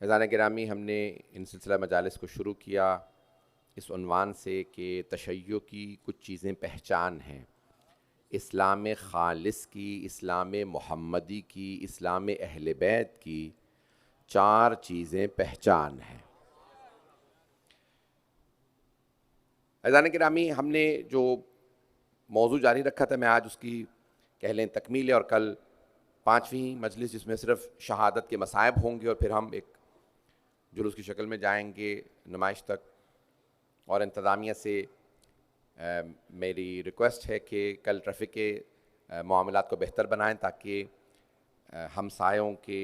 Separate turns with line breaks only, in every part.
फ़ैज़ान गिरामी, हमने इन सिलसिला मजालिस को शुरू किया इस उन्वान से कि तशय्यो की कुछ चीज़ें पहचान हैं, इस्लाम ख़ालिस की, इस्लाम मुहम्मदी की, इस्लाम अहले बैत की 4 चीज़ें पहचान हैं। फ़ैज़ान गिरामी, हमने जो मौजू जारी रखा था, मैं आज उसकी कह लें तकमील है, और कल 5वीं मजलिस जिसमें सिर्फ शहादत के मसाइब होंगे और फिर हम एक जुलूस की शक्ल में जाएंगे नुमाइश तक। और इंतज़ामिया से मेरी रिक्वेस्ट है कि कल ट्रैफ़िक के मामलात को बेहतर बनाएं ताकि हमसायों के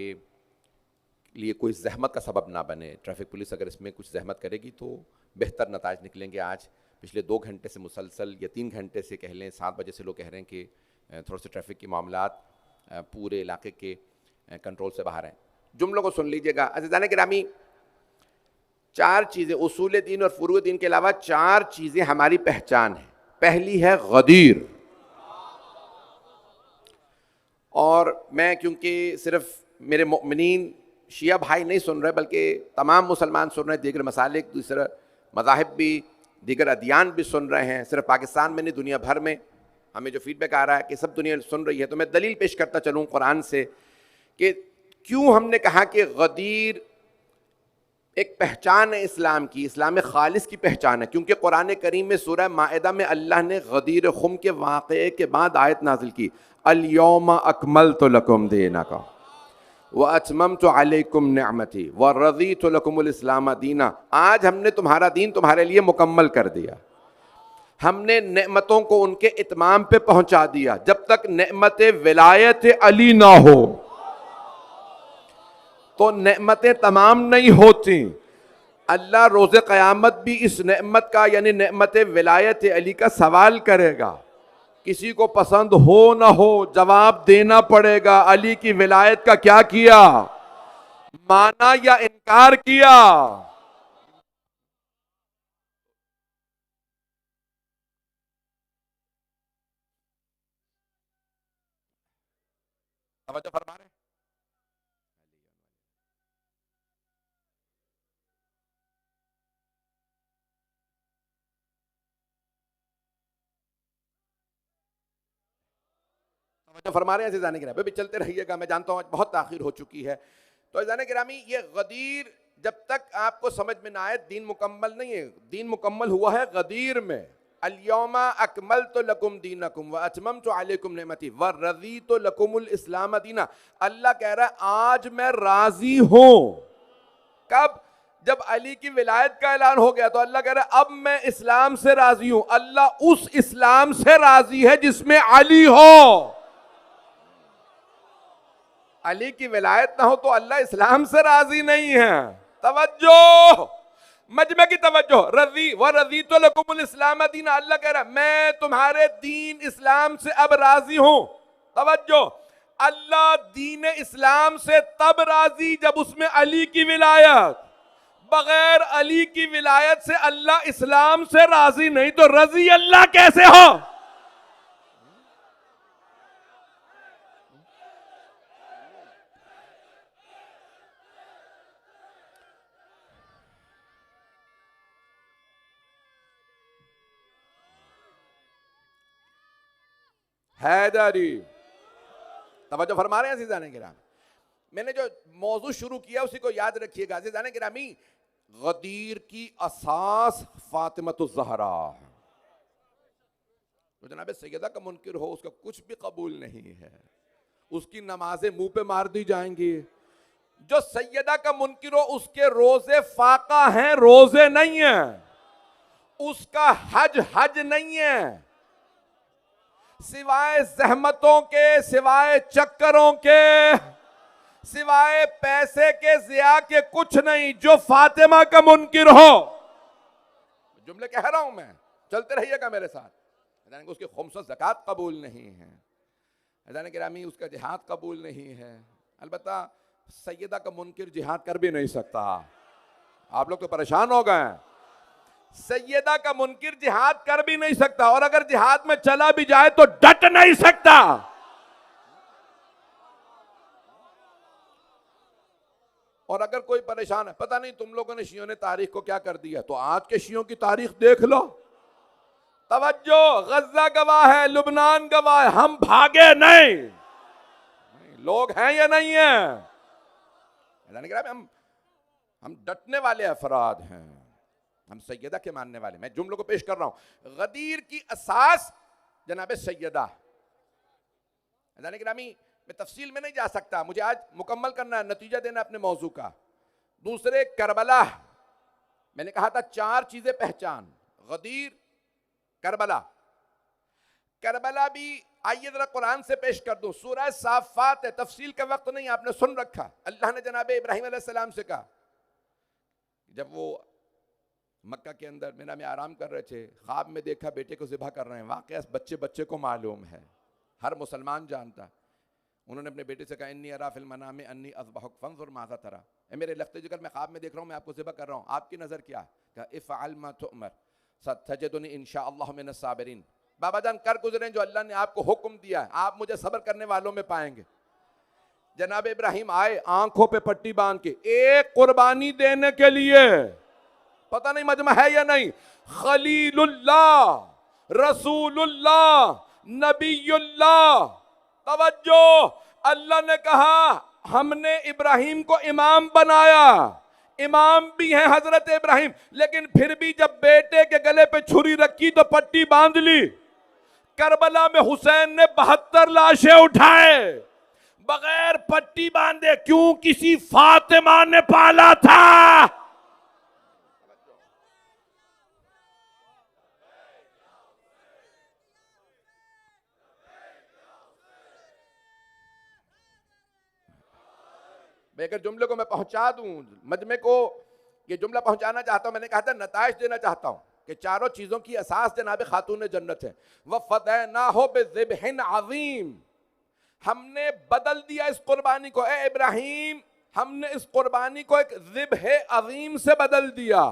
लिए कोई ज़हमत का सबब ना बने। ट्रैफ़िक पुलिस अगर इसमें कुछ ज़हमत करेगी तो बेहतर नताइज निकलेंगे। आज पिछले 2 घंटे से मुसलसल, या 3 घंटे से कह लें, 7 बजे से लोग कह रहे हैं कि थोड़े से ट्रैफ़िक के मामलात पूरे इलाके के कंट्रोल से बाहर हैं। जुमलों को सुन लीजिएगा। अज़ीज़ान गिरामी, 4 चीज़ें उसूल दीन और फ़ुरूअ दीन के अलावा 4 चीज़ें हमारी पहचान है। पहली है गदीर। और मैं क्योंकि सिर्फ मेरे मोमिनीन शिया भाई नहीं सुन रहे बल्कि तमाम मुसलमान सुन रहे हैं, दीगर मसालिक, दूसरा मज़ाहिब भी, दीगर अदियान भी सुन रहे हैं, सिर्फ पाकिस्तान में नहीं दुनिया भर में हमें जो फीडबैक आ रहा है कि सब दुनिया सुन रही है, तो मैं दलील पेश करता चलूँ कुरान से कि क्यों हमने कहा कि गदीर एक पहचान है इस्लाम की, इस्लाम खालिस की पहचान है। क्योंकि कुरान करीम में सूरह माइदा में अल्लाह ने गदीर खुम के वाक़े के बाद आयत नाजिल की, अल यौम अकमलतु लकुम दीनकुम व अतममतु अलैकुम निअमती व रज़ीतु लकुमुल इस्लाम दीना। आज हमने तुम्हारा दीन तुम्हारे लिए मुकम्मल कर दिया। हमने नेमतों को उनके इत्माम पे पहुंचा दिया। जब तक नेमत विलायत अली ना हो तो नेमतें तमाम नहीं होती। अल्लाह रोज़े क़यामत भी इस नेमत का, यानी नेमत विलायत अली का सवाल करेगा। किसी को पसंद हो ना हो, जवाब देना पड़ेगा। अली की विलायत का क्या किया? माना या इनकार किया? तवज्जो फरमा रहे हैं? जो फरमा रहे हैं अज़ीज़ान गिरामी, भी चलते रहिएगा, मैं जानता हूँ आज बहुत ताख़ीर हो चुकी है। तो अज़ीज़ान गिरामी, ये गदीर जब तक आपको समझ में ना आए, दीन मुकम्मल नहीं है। दीन मुकम्मल हुआ है गदीर में। अल-यौमा अकमलतु लकुम दीनकुम व अतममतु अलैकुम निअमती व रज़ीतु लकुमुल इस्लाम दीना। अल्लाह कह रहा है आज मैं राजी हूं। कब? जब अली की विलायत का ऐलान हो गया तो अल्लाह कह रहा है अब मैं इस्लाम से राजी हूं। अल्लाह उस इस्लाम से राजी है जिसमें अली हो। अली की विलायत ना हो तो अल्लाह इस्लाम से राजी नहीं है। तवज्जो, मजमे की तवज्जो। रजी व रजी तो लकुमुल इस्लाम दीन। अल्लाह कह रहा है मैं तुम्हारे दीन इस्लाम से अब राजी हूं। तवज्जो, अल्लाह दीन इस्लाम से तब राजी जब उसमें अली की विलायत। बगैर अली की विलायत से अल्लाह इस्लाम से राजी नहीं, तो रजी अल्लाह कैसे हो? हैदरी, तवज्जो फरमा रहे हैं अज़ीज़ान गिरामी। मैंने जो मौजू शुरू किया उसी को याद रखिएगा अज़ीज़ान गिरामी। गदीर की असास फातिमतुज़ ज़हरा। तो जनाब सैयदा का मुनकिर हो उसका कुछ भी कबूल नहीं है, उसकी नमाजें मुंह पे मार दी जाएंगी। जो सैयदा का मुनकिर हो उसके रोजे फाका हैं, रोजे नहीं है। उसका हज हज नहीं है। सिवाय जहमतों के, सिवाय चक्करों के, सिवाय पैसे के ज़िया के कुछ नहीं। जो फातिमा का मुनकिर हो, जुमले कह रहा हूं मैं, चलते रहिएगा मेरे साथ। उसकी खुम्स ज़कात कबूल नहीं है, अज़ान गिरामी उसका जिहाद कबूल नहीं है। अलबत्ता सैयदा का मुनकिर जिहाद कर भी नहीं सकता। आप लोग तो परेशान हो गए। सैयदा का मुनकिर जिहाद कर भी नहीं सकता, और अगर जिहाद में चला भी जाए तो डट नहीं सकता। और अगर कोई परेशान है, पता नहीं तुम लोगों ने शियों ने तारीख को क्या कर दिया, तो आज के शियों की तारीख देख लो। तवज्जो, गजा गवाह है, लुबनान गवाह है, हम भागे नहीं। लोग हैं या नहीं है? हम डटने वाले अफराद हैं, हम सैयदा के मानने वाले। मैं जुमलों को पेश कर रहा हूं। गदीर की असास जनाब सैयदा। गिरामी, मैं तफसील में नहीं जा सकता, मुझे आज मुकम्मल करना है, नतीजा देना अपने मौजू का। दूसरे करबला, मैंने कहा था चार चीजें पहचान। गदीर, करबला। करबला भी आइए जरा कुरान से पेश कर दूं। सूरह साफात है, तफसील का वक्त नहीं, आपने सुन रखा। अल्लाह ने जनाब इब्राहिम अलैहिस्सलाम से कहा, जब वो मक्का के अंदर मीना में आराम कर रहे थे, ख्वाब में देखा बेटे को ज़िबह कर रहे हैं। वाक़या बच्चे बच्चे को मालूम है, हर मुसलमान जानता। उन्होंने अपने बेटे से कहा इन्नी अरा फिल मनाम अन्नी अज़बहुक फंज़ुर माज़ा तरा। मेरे लफ्ते जिगर मैं ख्वाब में देख रहा हूँ, मैं आपको ज़िबह कर रहा हूँ, आपकी नज़र क्या? कहा इफ़अल मा तुअमर सतजदुनी इंशाअल्लाह मिनस साबिरीन। बाबा जान कर गुजरे जो अल्लाह ने आपको हुक्म दिया है, आप मुझे सब्र करने वालों में पाएंगे। जनाब इब्राहिम आए आंखों पे पट्टी बांध के, एक कुर्बानी देने के लिए। पता नहीं मजमा है या नहीं। खलीलुल्लाह, रसूलुल्लाह, नबीयुल्लाह। तवज्जो, अल्लाह ने कहा हमने इब्राहिम को इमाम बनाया। इमाम भी हैं हजरत इब्राहिम, लेकिन फिर भी जब बेटे के गले पे छुरी रखी तो पट्टी बांध ली। करबला में हुसैन ने 72 लाशें उठाए बगैर पट्टी बांधे। क्यों? किसी फातिमा ने पाला था। अगर जुमले को मैं पहुंचा दूं, मजमे को ये जुमला पहुंचाना चाहता हूं। मैंने कहा था नताइज देना चाहता हूं कि चारों चीजों की असास जनाब खातून जन्नत है। वह फदैनाहु बिज़िब्हिन अज़ीम, हमने बदल दिया इस कुर्बानी को। ए इब्राहिम, हमने इस कुर्बानी को एक ज़िब्ह अज़ीम से बदल दिया।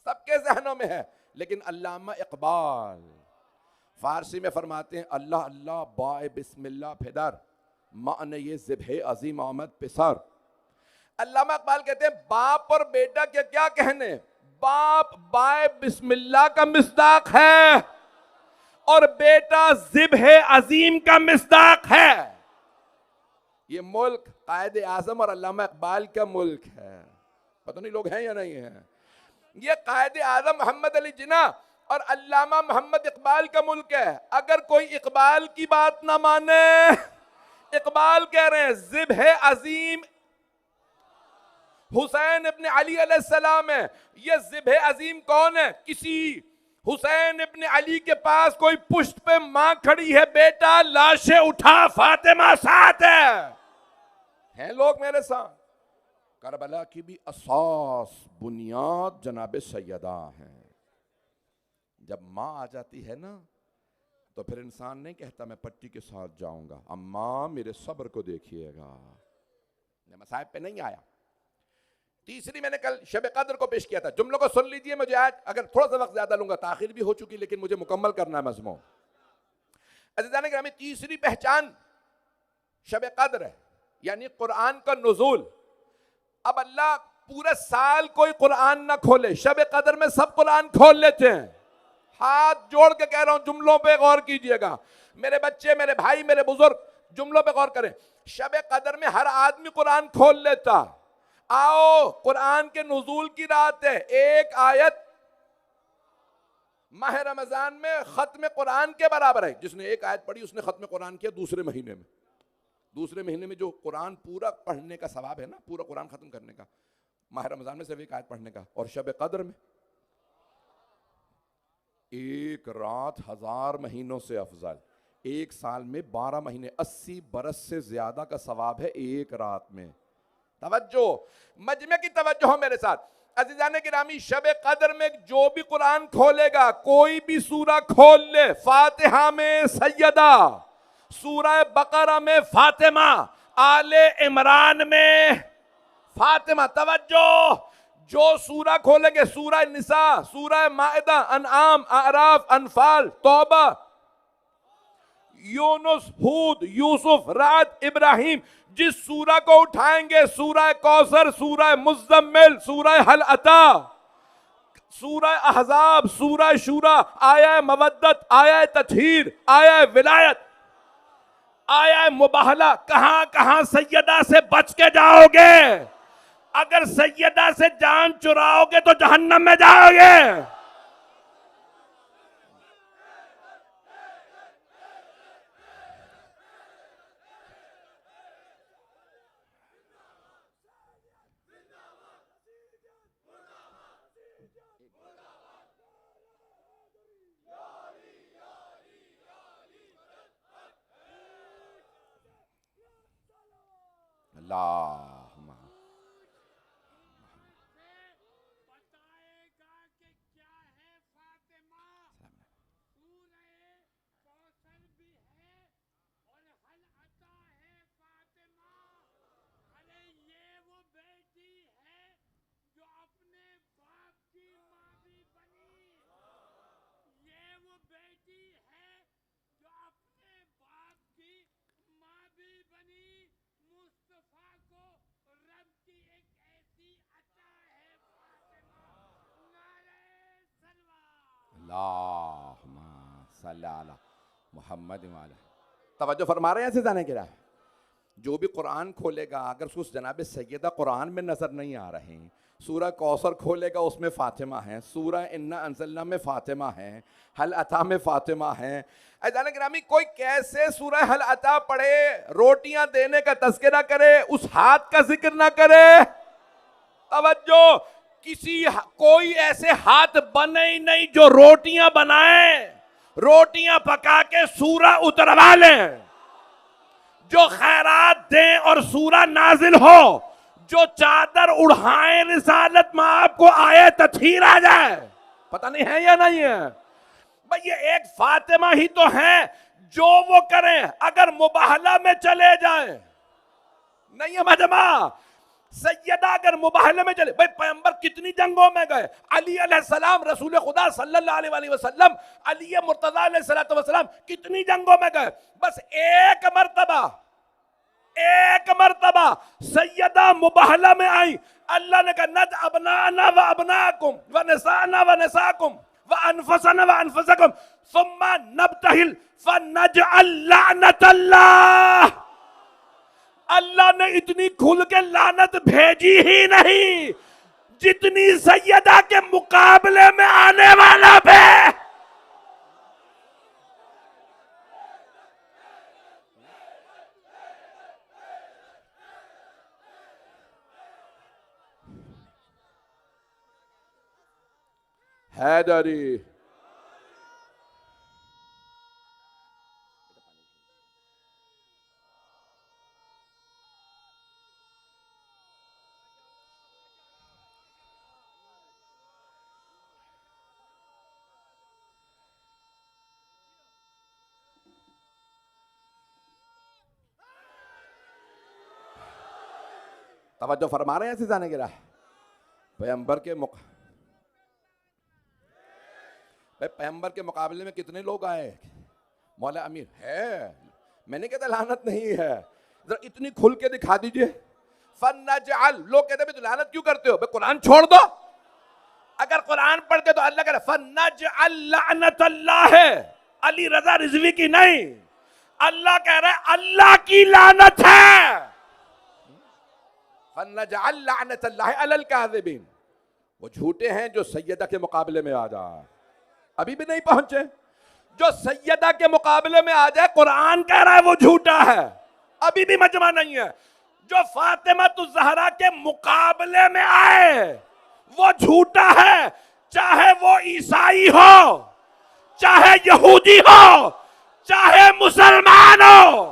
सबके जहनों में है, लेकिन अल्लामा इकबाल फारसी में फरमाते हैं अल्लाह अल्लाह बाए बिस्मिल्लाह फिदर माने ये ज़िब्ह अज़ीम आमद पिसर। अल्लामा इकबाल कहते हैं बाप और बेटा के क्या कहने, बाप बाए बिस्मिल्लाह का मिस्दाक है और बेटा ज़िब्ह अजीम का मिस्दाक है। ये मुल्क कायदे आजम और अल्लामा इकबाल का मुल्क है। पता नहीं लोग हैं या नहीं हैं। ये कायदे आजम मोहम्मद अली जिन्ना और अल्लामा मोहम्मद इकबाल का मुल्क है। अगर कोई इकबाल की बात ना माने, इकबाल कह रहे हैं ज़िब्ह अजीम हुसैन इब्न अली अलैहिस्सलाम है। ये ज़िब्ह अजीम कौन है? किसी हुसैन इब्न अली के पास कोई पुश्त पे मां खड़ी है, बेटा लाशें उठा, फातिमा साथ है लोग मेरे साथ। करबला की भी असास बुनियाद जनाब सैयदा है। जब माँ आ जाती है ना, तो फिर इंसान नहीं कहता मैं पट्टी के साथ जाऊंगा, अम्मा मेरे सब्र को देखिएगा। मैं मसाइब पे नहीं आया। तीसरी मैंने कल शब कद्र को पेश किया था। जुमलों को सुन लीजिए। मुझे आज अगर थोड़ा सा वक्त ज्यादा लूंगा, ताखिर भी हो चुकी, लेकिन मुझे मुकम्मल करना है मजमून। अज़ीज़ान गिरामी, तीसरी पहचान शब कद्र है, यानी कुरान का नुज़ूल। अब अल्लाह पूरे साल कोई कुरान ना खोले, शब कद्र में सब कुरान खोल लेते हैं। हाथ जोड़ के कह रहा हूं, जुमलों पे गौर कीजिएगा। मेरे बच्चे, मेरे भाई, मेरे बुजुर्ग, जुमलों पे गौर करें। शब कद्र में हर आदमी कुरान खोल लेता। आओ, कुरान के नुज़ूल की रात है। एक आयत माह रमजान में खत्म कुरान के बराबर है। जिसने एक आयत पढ़ी उसने खत्म कुरान किया दूसरे महीने में जो कुरान पूरा पढ़ने का सवाब है ना, पूरा कुरान खत्म करने का, माह रमजान में सिर्फ एक आयत पढ़ने का। और शब कद्र में एक रात 1000 महीनों से अफजल। एक साल में 12 महीने, 80 बरस से ज्यादा का सवाब है एक रात में। तवज्जो, मजमे की तवज्जो हो मेरे साथ। अज़ीज़ान गिरामी, शब कद्र में जो भी कुरान खोलेगा, कोई भी सूरा खोल ले, फातिहा में सैयदा, सूरह बकरा में फातिमा, आले इमरान में फातिमा। तवज्जो, जो सूरा खोलेंगे, सूरह निसा, सूरह माइदा, अनआम, अराफ, अनफाल, तौबा, यूनुस, हूद, यूसुफ, रात, इब्राहिम, जिस सूरा को उठाएंगे, सूरह कौसर, सूरह मुज़्ज़म्मिल, सूरह हल अता, सूरह अहज़ाब, सूरह शूरा, आया मवद्दत, आया तत्हीर, आया विलायत, आया मुबाहला, कहां कहां सैयदा से बच के जाओगे। अगर सैयदा से जान चुराओगे तो जहन्नम में जाओगे। अल्लाह मोहम्मद। तवज्जो फरमा रहे हैं ऐसे जाने के लिए। जो भी कुरान खोलेगा, अगर उस जनाब सैयदा कुरान में नजर नहीं आ रहे, सूरह कौसर खोलेगा उसमें फातिमा है, सूरह इन्ना अंज़लना में फातिमा है, हल अता में फातिमा है। अज़ीज़ान गिरामी, कोई कैसे सूरह हल अता पढ़े, रोटियां देने का तज़किरा करे, उस हाथ का जिक्र ना करे। तवज्जो, कोई ऐसे हाथ बने ही नहीं जो रोटियां बनाए, रोटियां पका के सूरा उतरवा लें, जो खैरात दें और सूरा नाजिल हो, जो चादर उड़ाए रिसालत में आपको आए तथहीर आ जाए। पता नहीं है या नहीं है भाई, ये एक फातिमा ही तो है जो वो करें। अगर मुबाहला में चले जाए, नहीं है मजमा, सैयदा अगर मुबाहले में चले, भाई पैगंबर कितनी जंगों में गए, अली अलैहिस्सलाम रसूल खुदा सल्लल्लाहु अलैहि वसल्लम, अली मुर्तज़ा अलैहिस्सलातु वस्सलाम कितनी जंगों में गए। बस एक मर्तबा सैयदा मुबाहला में आई, अल्लाह ने कहा नद अबनाना व अबनाकुम व निसाना व निसाकुम व अनफसना व अनफसकुम, सुम्मा नब्तहिल फनजअल लानतल्लाह। अल्लाह ने इतनी खुल के लानत भेजी ही नहीं जितनी सैयदा के मुकाबले में आने वाला पे। हैदरी तवज्जो फरमा रहे हैं ऐसे जाने गिरा पैगंबर के पैगंबर के मुकाबले में कितने लोग आए? मौला अमीर है, मैंने कहता लानत नहीं है, जरा इतनी खुल के दिखा दीजिए। फन्नजअल, लोग कहते हैं लानत क्यों करते हो? कुरान छोड़ दो। अगर कुरान पढ़ते तो अल्लाह कह रहा फन्नजअल लानतल्लाह है, अली रजा रिजवी की नहीं। अल्लाह कह रहा है अल्लाह की लानत है। फन्नजअल लानतल्लाह अलल काज़िबीन, वो झूठे हैं जो सैयदा के मुकाबले में आ जाए। अभी भी नहीं पहुंचे, जो सैयदा के मुकाबले में आ जाए कुरान कह रहा है वो झूठा है। अभी भी मजमा नहीं है। जो फातिमा तुज ज़हरा के मुकाबले में आए वो झूठा है, चाहे वो ईसाई हो, चाहे यहूदी हो, चाहे मुसलमान हो।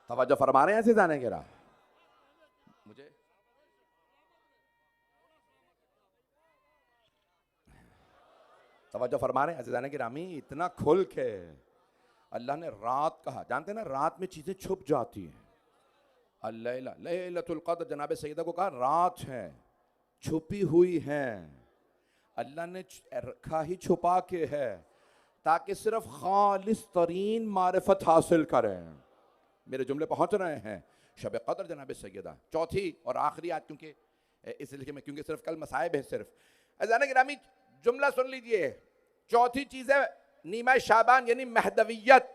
तवज्जो फरमा रहे हैं ऐसे जाने के रहा मुझे तवज्जो फरमा रहे हैं ऐसे जाने के रामी। इतना खुल के अल्लाह ने रात कहा, जानते हैं ना रात में चीजें छुप जाती हैं। लैलतुल क़द्र जनाब सैयदा को कहा रात है, छुपी हुई है। अल्लाह ने रखा ही छुपा के है ताकि सिर्फ खालिस तरीन मारिफत हासिल करें। मेरे जुमले पहुंच रहे हैं। शब क़द्र जनाब सैयदा चौथी और आखिरी आज, क्योंकि इसलिए में क्योंकि सिर्फ कल मसाइब है। सिर्फ अज़ान गिरामी जुमला सुन लीजिए। चौथी चीज़ है नीमा शाबान यानी महदवियत।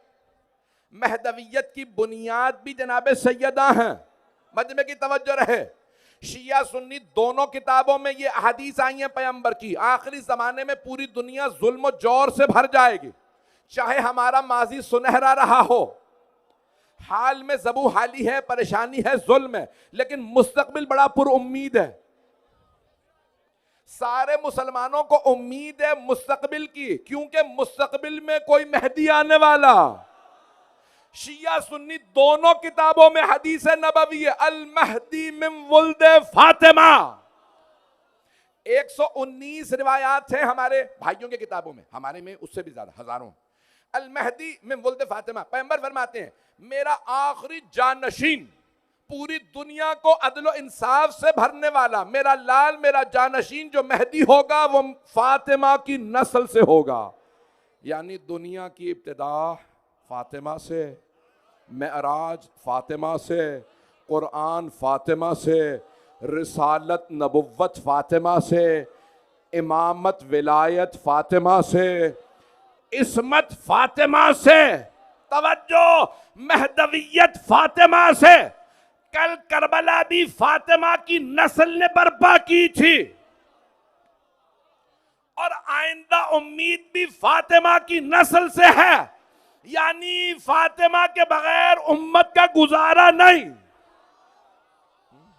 महदवियत की बुनियाद भी जनाब सैयदा हैं। मजमे की तवज्जो रहे। शिया सुन्नी दोनों किताबों में ये अहदीस आई हैं पैगंबर की, आखिरी ज़माने में पूरी दुनिया जुल्म और जौर से भर जाएगी। चाहे हमारा माजी सुनहरा रहा हो, हाल में ज़बू हाली है, परेशानी है, जुल्म है, लेकिन मुस्तकबिल बड़ा पुरउम्मीद है। सारे मुसलमानों को उम्मीद है मुस्तकबिल की, क्योंकि मुस्तकबिल में कोई मेहदी आने वाला। शिया सुन्नी दोनों किताबों में हदीस नबवी है, अल महदी मिन वुल्द फातिमा। 119 रिवायात हैं हमारे भाइयों के किताबों में, हमारे में उससे भी ज्यादा हजारों। अल महदी मिन वुल्द फातिमा, पैगंबर फरमाते हैं मेरा आखिरी जानशीन, पूरी दुनिया को अदल इंसाफ से भरने वाला मेरा लाल, मेरा जानशीन जो मेहदी होगा वो फातिमा की नस्ल से होगा। यानी दुनिया की इब्तिदा फातिमा से, मेराज फातिमा से, कुरान फातिमा से, रिसालत नबुव्वत फातिमा से, इमामत विलायत फातिमा से, इस्मत फातिमा से, तवज्जो, महदवियत फातिमा से। कल करबला भी फातिमा की नस्ल ने बर्पा की थी और आइंदा उम्मीद भी फातिमा की नस्ल से है, यानी फातिमा के बगैर उम्मत का गुजारा नहीं।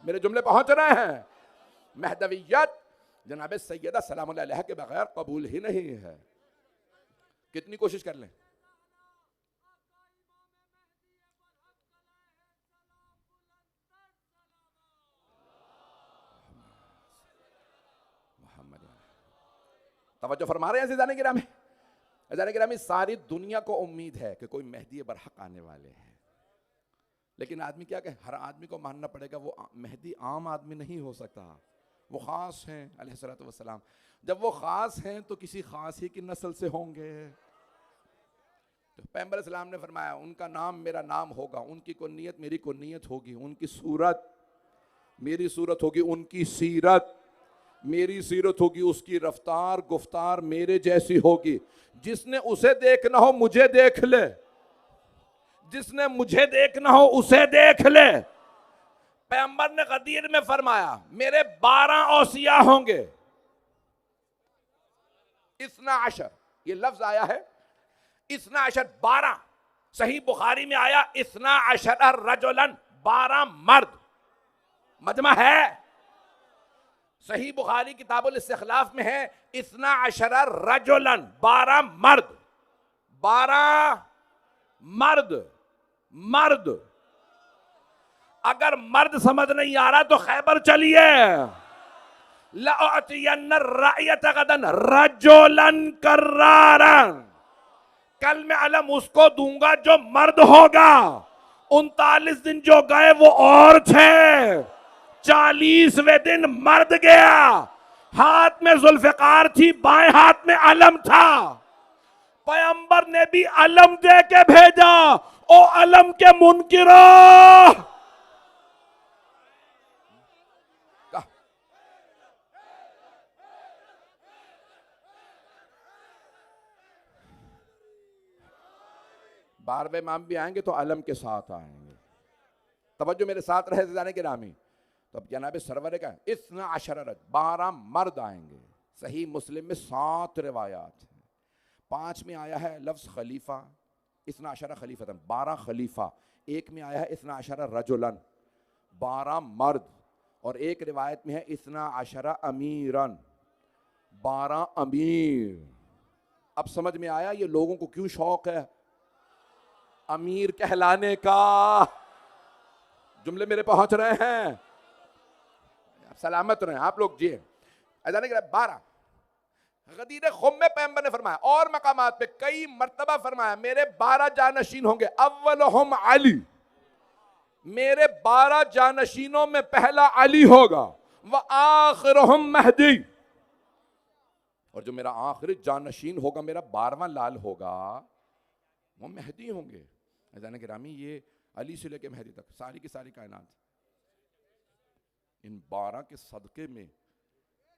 मेरे जुमले पहुंच रहे हैं? महदवियत जनाब सैयदा सलाम अलैहा के बगैर कबूल ही नहीं है, कितनी कोशिश कर लें। तवज्जो फरमा रहे हैं अज़ीज़ान गिरामी? अज़ीज़ान गिरामी, सारी दुनिया को उम्मीद है कि कोई मेहदी बरहक आने वाले हैं, लेकिन आदमी क्या कहे, हर आदमी को मानना पड़ेगा वो मेहदी आम आदमी नहीं हो सकता, वो ख़ास हैं अलैहिस्सलातु वस्सलाम। जब वो ख़ास हैं तो किसी ख़ास ही की नस्ल से होंगे। तो पैगंबर इस्लाम ने फरमाया उनका नाम मेरा नाम होगा, उनकी कुन्नियत मेरी कुन्नियत होगी, उनकी सूरत मेरी सूरत होगी, उनकी सीरत मेरी सीरत होगी, उसकी रफ्तार गुफ्तार मेरे जैसी होगी। जिसने उसे देखना हो मुझे देख ले, जिसने मुझे देखना हो उसे देख ले। पैगंबर ने गदीर में फरमाया मेरे 12 औसिया होंगे। इस्ना अशर, ये लफ्ज आया है इस्ना अशर 12, सही बुखारी में आया इस्ना अशर रजुलन, 12 मर्द। मजमा है सही बुखारी किताबुल इस्तिखलाफ में है इस्ना अशर रजुलन, 12 मर्द, 12 मर्द। मर्द अगर मर्द समझ नहीं आ रहा तो खैबर चलिए। लअतियन्न रायत गदन रजुलन कर्रारन, कल मैं अलम उसको दूंगा जो मर्द होगा। 39 दिन जो गए वो और थे, 40वें दिन मर्द गया, हाथ में जुल्फिकार थी, बाएं हाथ में अलम था। पैगंबर ने भी अलम दे के भेजा, ओ अलम के मुनकिरो। बारहवें इमाम भी आएंगे तो अलम के साथ आएंगे। तवज्जो मेरे साथ रहे ज़ाने के रामी। तो अब जनाब सरवर का इस्ना अशर 12 मर्द आएंगे। सही मुस्लिम में 7 रिवायात हैं। 5 में आया है लफ्ज़ खलीफा, इस्ना अशर खलीफतन, 12 खलीफा। एक में आया है इस्ना अशर रजुलन, 12 मर्द। और एक रिवायत में है इस्ना अशर अमीरन, 12 अमीर। अब समझ में आया ये लोगों को क्यों शौक है अमीर कहलाने का। जुमले मेरे पहुंच रहे हैं? सलामत रहे आप लोग जी। अजाने के 12 गदीर खुम में पैगंबर ने फरमाया और मकामात पे कई मर्तबा फरमाया मेरे 12 जानशीन होंगे। अव्वलहुम अली, मेरे 12 जानशीनों में पहला अली होगा। व आखिरुहुम महदी, और जो मेरा आखिरी जानशीन होगा, मेरा 12वां लाल होगा, वो महदी होंगे। अज़ान गिरामी ये अली से लेके महदी तक सारी की सारी कायनात इन 12 के सदके में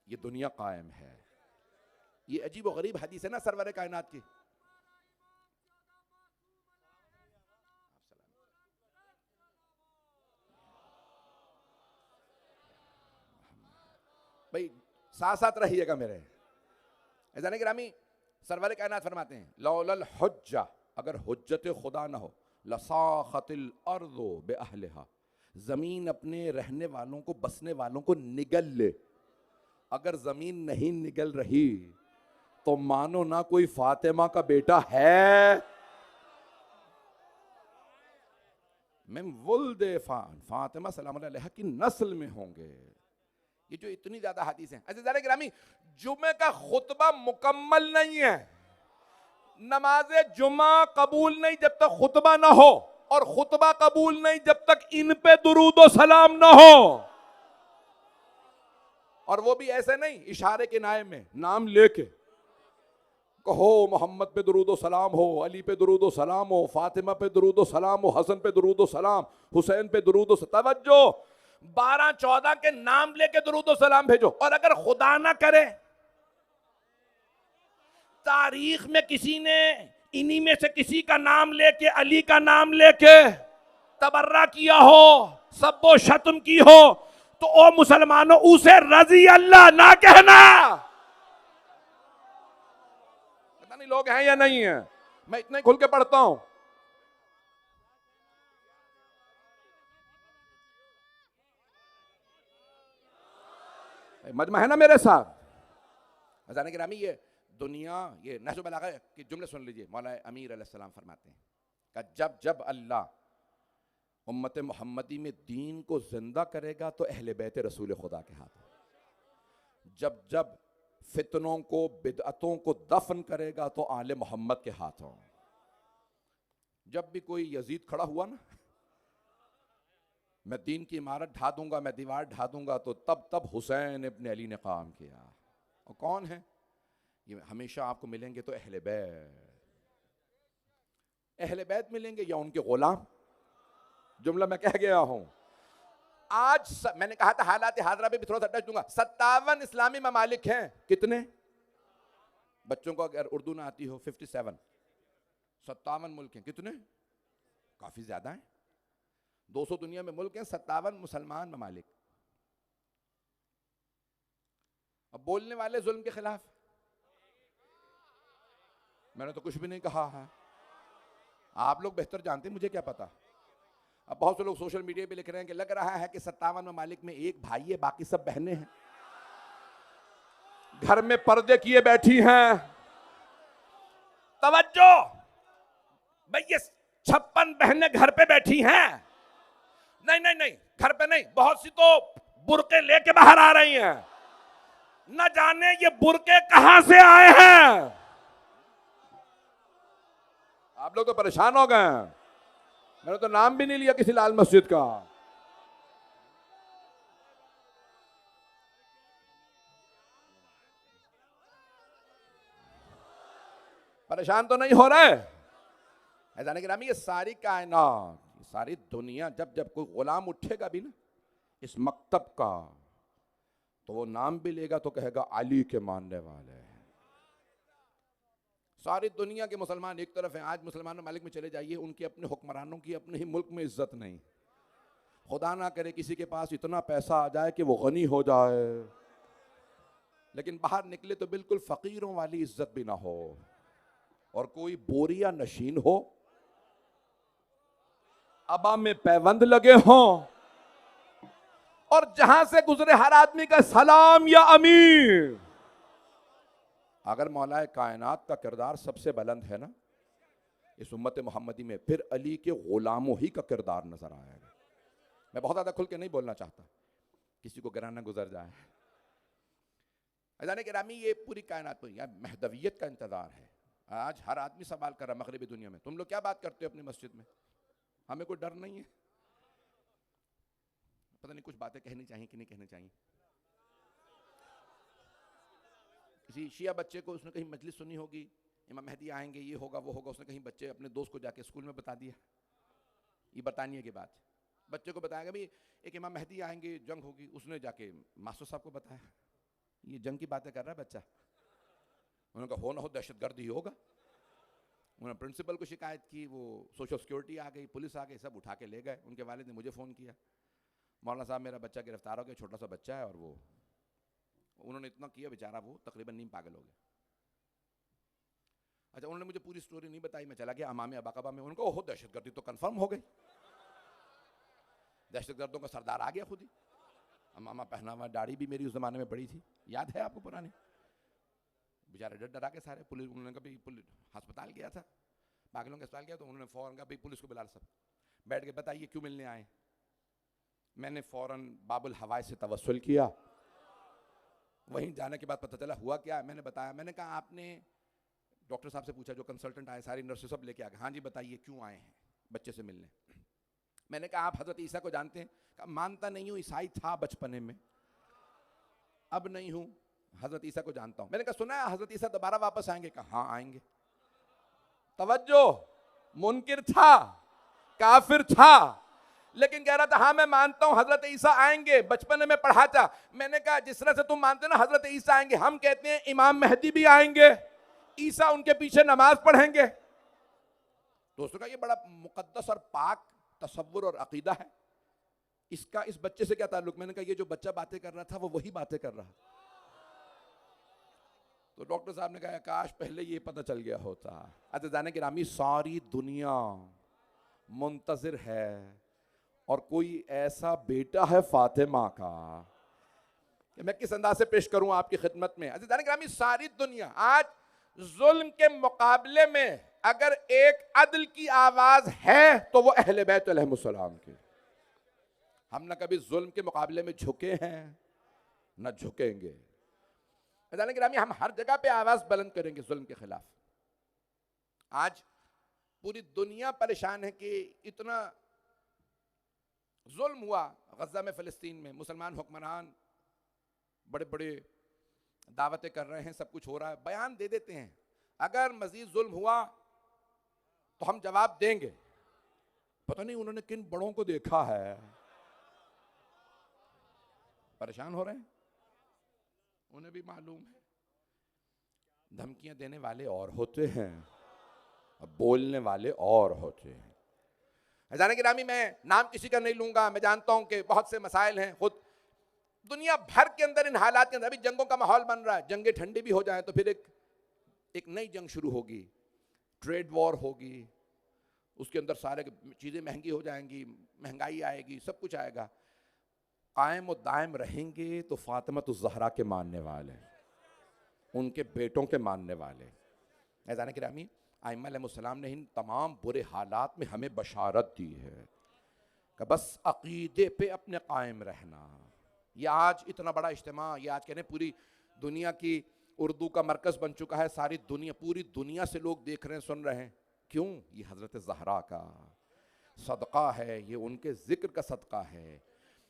ये दुनिया कायम है। ये अजीब और गरीब हदीस है ना सरवर कायनात की। भाई साथ साथ रहिएगा मेरे। अज़ान गिरामी सरवर कायनात फरमाते हैं लौलल हुज्जा, अगर हुज्जत खुदा ना हो, लसाखतिल अर्दो बेअहलिहा, जमीन अपने रहने वालों को, बसने वालों को निगल ले। अगर जमीन नहीं निगल रही तो मानो ना कोई फातिमा का बेटा है। मैं वुल्दे फातिमा सलाम अलैहा की नस्ल में होंगे। ये जो इतनी ज्यादा हदीस हैं। अज़ीज़ान गिरामी जुमे का खुतबा मुकम्मल नहीं है। नमाज जुमा कबूल नहीं जब तक खुतबा ना हो, और खुतबा कबूल नहीं जब तक इन पे दुरूद व सलाम ना हो। और वो भी ऐसे नहीं इशारे के नाये में नाम लेके कहो मोहम्मद पे दुरूद व सलाम हो, अली पे दुरूद व सलाम हो, फातिमा पे दुरूद व सलाम हो, हसन पे दुरूद व सलाम, हुसैन पे दुरूद व सलाम। तवज्जो 12-14 के नाम लेके दुरूद व सलाम भेजो। और अगर खुदा ना करे, तारीख में किसी ने इन्हीं में से किसी का नाम लेके, अली का नाम लेके तबर्रा किया हो, सब्बो शत्म की हो, तो ओ मुसलमानों उसे रजी अल्लाह ना कहना। पता नहीं लोग हैं या नहीं है, मैं इतना ही खुल के पढ़ता हूं। मजमा है ना मेरे साथ। अज़ान गिरामी, ये दुनिया, ये नहज बलागा के जुमले सुन लीजिए। मौला अमीर अलैहिस्सलाम फरमाते हैं कि जब जब अल्लाह उम्मत मोहम्मदी में दीन को जिंदा करेगा तो अहले बैत रसूल खुदा के हाथ में, जब जब फितनों को, बिदअतों को दफन करेगा तो आले मोहम्मद के हाथों। जब भी कोई यजीद खड़ा हुआ ना, मैं दीन की इमारत ढा दूंगा, मैं दीवार ढा दूंगा, तो तब हुसैन इब्न अली ने काम किया। और कौन है ये? हमेशा आपको मिलेंगे तो अहले बैत मिलेंगे या उनके गुलाम। जुमला मैं कह गया हूं। आज मैंने कहा था हालात हाजरा पे भी थोड़ा सा टच दूंगा। 57 इस्लामी ममालिक हैं। कितने? बच्चों को अगर उर्दू ना आती हो, 57, 57 मुल्क हैं। कितने? काफी ज्यादा हैं। 200 दुनिया में मुल्क हैं, 57 मुसलमान ममालिक। अब बोलने वाले जुल्म के खिलाफ, मैंने तो कुछ भी नहीं कहा है। आप लोग बेहतर जानते हैं, मुझे क्या पता। अब बहुत से लोग सोशल मीडिया पे लिख रहे हैं कि लग रहा है कि 57 ममालिक में एक भाई है, बाकी सब बहनें हैं, घर में पर्दे किए बैठी हैं। तवज्जो भाई, ये 56 बहनें घर पे बैठी हैं। नहीं नहीं नहीं, घर पे नहीं, बहुत सी तो बुरके लेके बाहर आ रही हैं। न जाने ये बुरके कहां से आए हैं। आप लोग तो परेशान हो गए हैं। मैंने तो नाम भी नहीं लिया किसी लाल मस्जिद का। परेशान तो नहीं हो रहे? ऐसा नहीं गिरामी, ये सारी कायनात, सारी दुनिया, जब जब कोई गुलाम उठेगा भी ना इस मकतब का, तो वो नाम भी लेगा तो कहेगा अली के मानने वाले। सारी दुनिया के मुसलमान एक तरफ हैं। आज मुसलमान ममालिक में चले जाइए, उनके अपने हुक्मरानों की अपने ही मुल्क में इज्जत नहीं। खुदा ना करे किसी के पास इतना पैसा आ जाए कि वो गनी हो जाए, लेकिन बाहर निकले तो बिल्कुल फकीरों वाली इज्जत भी ना हो, और कोई बोरिया नशीन हो, अबा में पैबंद लगे हों, और जहां से गुजरे हर आदमी का सलाम या अमीर। अगर मौलाए कायनात का किरदार सबसे बुलंद है ना इस उम्मत मोहम्मदी में, फिर अली के गुलामों ही का किरदार नजर आएगा। मैं बहुत ज्यादा खुल के नहीं बोलना चाहता, किसी को गिराना गुजर जाए। अज़ान गिरामी, ये पूरी कायनात पर यार महदवियत का इंतजार है। आज हर आदमी सवाल कर रहा मगरिबी दुनिया में, तुम लोग क्या बात करते हो अपनी मस्जिद में? हमें कोई डर नहीं है। पता नहीं कुछ बातें कहनी चाहिए कि नहीं कहनी चाहिए। किसी शिया बच्चे को उसने कहीं मजलिस सुनी होगी, इमाम मेहदी आएंगे, ये होगा वो होगा, उसने कहीं बच्चे अपने दोस्त को जाके स्कूल में बता दिया। ये बतानिए की बात, बच्चे को बताया भी एक इमाम मेहदी आएंगे, जंग होगी, उसने जाके मास्टर साहब को बताया। ये जंग की बातें कर रहा है बच्चा। उन्होंने कहा हो ना हो दहशतगर्द ही होगा। उन्होंने प्रिंसिपल को शिकायत की, वो सोशल सिक्योरिटी आ गई, पुलिस आ गई, सब उठा के ले गए। उनके वालिद ने मुझे फ़ोन किया, मौलाना साहब मेरा बच्चा गिरफ्तार हो गया, छोटा सा बच्चा है, और वो उन्होंने इतना किया बेचारा वो तकरीबन नीम पागल हो गया। अच्छा, उन्होंने मुझे पूरी स्टोरी नहीं बताई। मैं चला गया अमामे अबाकबा में, उनको ओहो दहशतगर्दी तो कंफर्म हो गई, दहशतगर्दों का सरदार आ गया खुद ही। अमामा पहना हुआ, दाढ़ी भी मेरी उस जमाने में बड़ी थी, याद है आपको पुरानी। बेचारे डर डरा के सारे। पुलिस, उन्होंने कहा भाई पुलिस अस्पताल गया था, पागलों के अस्पताल गया, तो उन्होंने फौरन कहा भाई पुलिस को बुला, सब बैठ के बताइए क्यों मिलने आए। मैंने फौरन बाबुल हवाई से तवस्सुल किया। वहीं जाने के बाद पता चला हुआ क्या। मैंने बताया, मैंने कहा आपने डॉक्टर साहब से पूछा, जो कंसल्टेंट आए, सारी नर्सें सब लेके आ गए। हाँ जी बताइए क्यों आए हैं बच्चे से मिलने। मैंने कहा आप हजरत ईसा को जानते हैं? कहा मानता नहीं हूँ, ईसाई था बचपने में, अब नहीं हूँ, हजरत ईसा को जानता हूँ। मैंने कहा सुना है हजरत ईसा दोबारा वापस आएंगे? कहा हाँ आएंगे। तवज्जो, मुनकिर था, काफिर था, लेकिन कह रहा था हाँ मैं मानता हूं हजरत ईसा आएंगे, बचपन में पढ़ा था। मैंने कहा जिस तरह से तुम मानते ना हजरत ईसा आएंगे, हम कहते हैं इमाम मेहदी भी आएंगे, ईसा उनके पीछे नमाज पढ़ेंगे। दोस्तों का ये बड़ा मुकद्दस और पाक तसव्वुर और अकीदा है, इसका इस बच्चे से क्या ताल्लुक? मैंने कहा ये जो बच्चा बातें कर रहा था वो वही बातें कर रहा। तो डॉक्टर साहब ने कहा काश पहले ये पता चल गया होता। अज़ीज़ान गिरामी, सारी दुनिया मुंतज़िर है और कोई ऐसा बेटा है फातिमा का कि मैं किस अंदाज से पेश करूं आपकी खिदमत में। अज़ीज़ान गिरामी, सारी दुनिया आज जुल्म के मुकाबले में अगर एक अदल की आवाज है तो वो अहले बैत अलैहिमुस्सलाम की। हम ना कभी जुल्म के मुकाबले में झुके हैं ना झुकेंगे। गिरामी, हम हर जगह पे आवाज बुलंद करेंगे जुल्म के खिलाफ। आज पूरी दुनिया परेशान है कि इतना जुल्म हुआ गजा में, फिलिस्तीन में। मुसलमान हुक्मरान बड़े बड़े दावतें कर रहे हैं, सब कुछ हो रहा है, बयान दे देते हैं अगर मजीद जुल्म हुआ तो हम जवाब देंगे। पता नहीं उन्होंने किन बड़ों को देखा है, परेशान हो रहे हैं। उन्हें भी मालूम है धमकियां देने वाले और होते हैं, बोलने वाले और होते हैं। अज़ीज़ान गिरामी, मैं नाम किसी का नहीं लूंगा, मैं जानता हूं कि बहुत से मसाइल हैं, खुद दुनिया भर के अंदर इन हालात के अंदर अभी जंगों का माहौल बन रहा है। जंगें ठंडी भी हो जाए तो फिर एक नई जंग शुरू होगी, ट्रेड वॉर होगी, उसके अंदर सारे चीज़ें महंगी हो जाएंगी, महंगाई आएगी, सब कुछ आएगा। कायम और दायम रहेंगे तो फातिमा ज़हरा के मानने वाले, उनके बेटों के मानने वाले। अज़ीज़ान गिरामी, आइम्मा अलैहिमुस्सलाम ने इन तमाम बुरे हालात में हमें बशारत दी है कि बस अक़ीदे पे अपने कायम रहना। ये आज इतना बड़ा इज्तिमा, ये आज कहने पूरी दुनिया की उर्दू का मरकज़ बन चुका है। सारी दुनिया, पूरी दुनिया से लोग देख रहे हैं, सुन रहे हैं। क्यों? ये हज़रत ज़हरा का सदक़ा है, ये उनके ज़िक्र का सदक़ा है,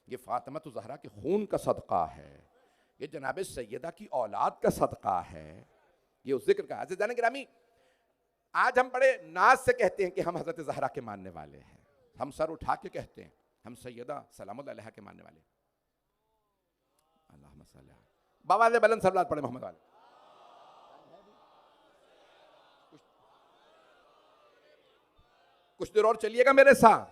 ये फातिमा ज़हरा के खून का सदक़ा है, ये जनाब सैयदा की औलाद का सदक़ा है, ये उस ज़िक्र का। अज़ीज़ान गिरामी, आज हम बड़े नाज से कहते हैं कि हम हज़रत ज़हरा के मानने वाले हैं, हम सर उठा के कहते हैं हम सैयदा सलामुल्लाह अलैहा के मानने वाले। अल्लाहुम्मा सल्ली अलैहा, बावाज़े बुलंद सल्लल्लाहु पढ़े मोहम्मद वाले। कुछ देर और चलिएगा मेरे साथ,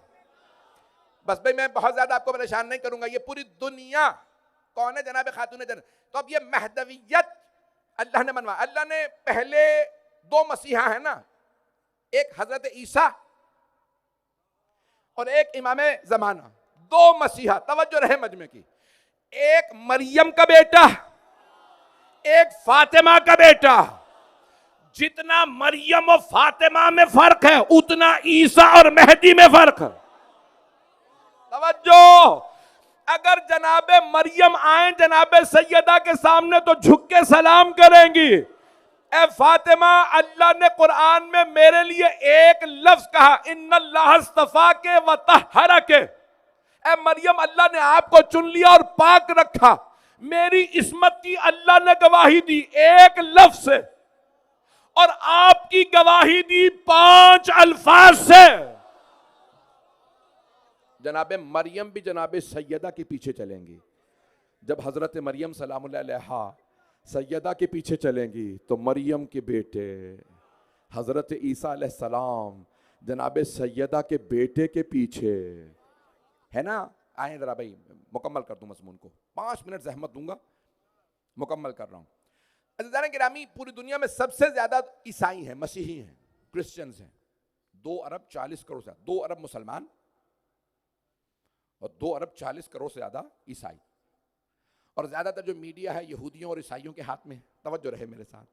बस भाई मैं बहुत ज्यादा आपको परेशान नहीं करूंगा। ये पूरी दुनिया कौन है? जनाब खातून जन्नत। तो अब ये महदवियत अल्लाह ने मनवा, अल्लाह ने पहले दो मसीहा है ना, एक हजरत ईसा और एक इमाम जमाना, दो मसीहा। तवज्जो रहे मजमे की, एक मरियम का बेटा, एक फातिमा का बेटा। जितना मरियम और फातिमा में फर्क है उतना ईसा और मेहदी में फर्क है। तवज्जो, अगर जनाबे मरियम आए जनाबे सैयदा के सामने तो झुक के सलाम करेंगी। ए फातिमा, अल्लाह ने कुरान में मेरे लिए एक लफ्ज कहा, इन्नल्लाह अस्तफा के व तहरा के। ए मरियम, अल्लाह ने आपको चुन लिया और पाक रखा। मेरी इस्मत की अल्लाह ने गवाही दी एक लफ्ज से, और आपकी गवाही दी 5 अल्फाज से। जनाबे मरियम भी जनाबे सैयदा के पीछे चलेंगी। जब हजरत मरियम सलामुल्लाह अलैहा सैयदा के पीछे चलेंगी तो मरियम के बेटे हजरत ईसा अलैहिस्सलाम जनाबे सैयदा के बेटे के पीछे, है ना। आए जरा भाई, मुकम्मल कर दूं मज़मून को, 5 मिनट जहमत दूंगा, मुकम्मल कर रहा हूं। अज़ीज़ान गिरामी, पूरी दुनिया में सबसे ज्यादा ईसाई हैं, मसीही हैं, क्रिश्चियंस हैं। 2 अरब 40 करोड़ से, 2 अरब मुसलमान और 2 अरब 40 करोड़ से ज्यादा ईसाई। और ज्यादातर जो मीडिया है यहूदियों और ईसाइयों के हाथ में। तवज्जो रहे मेरे साथ।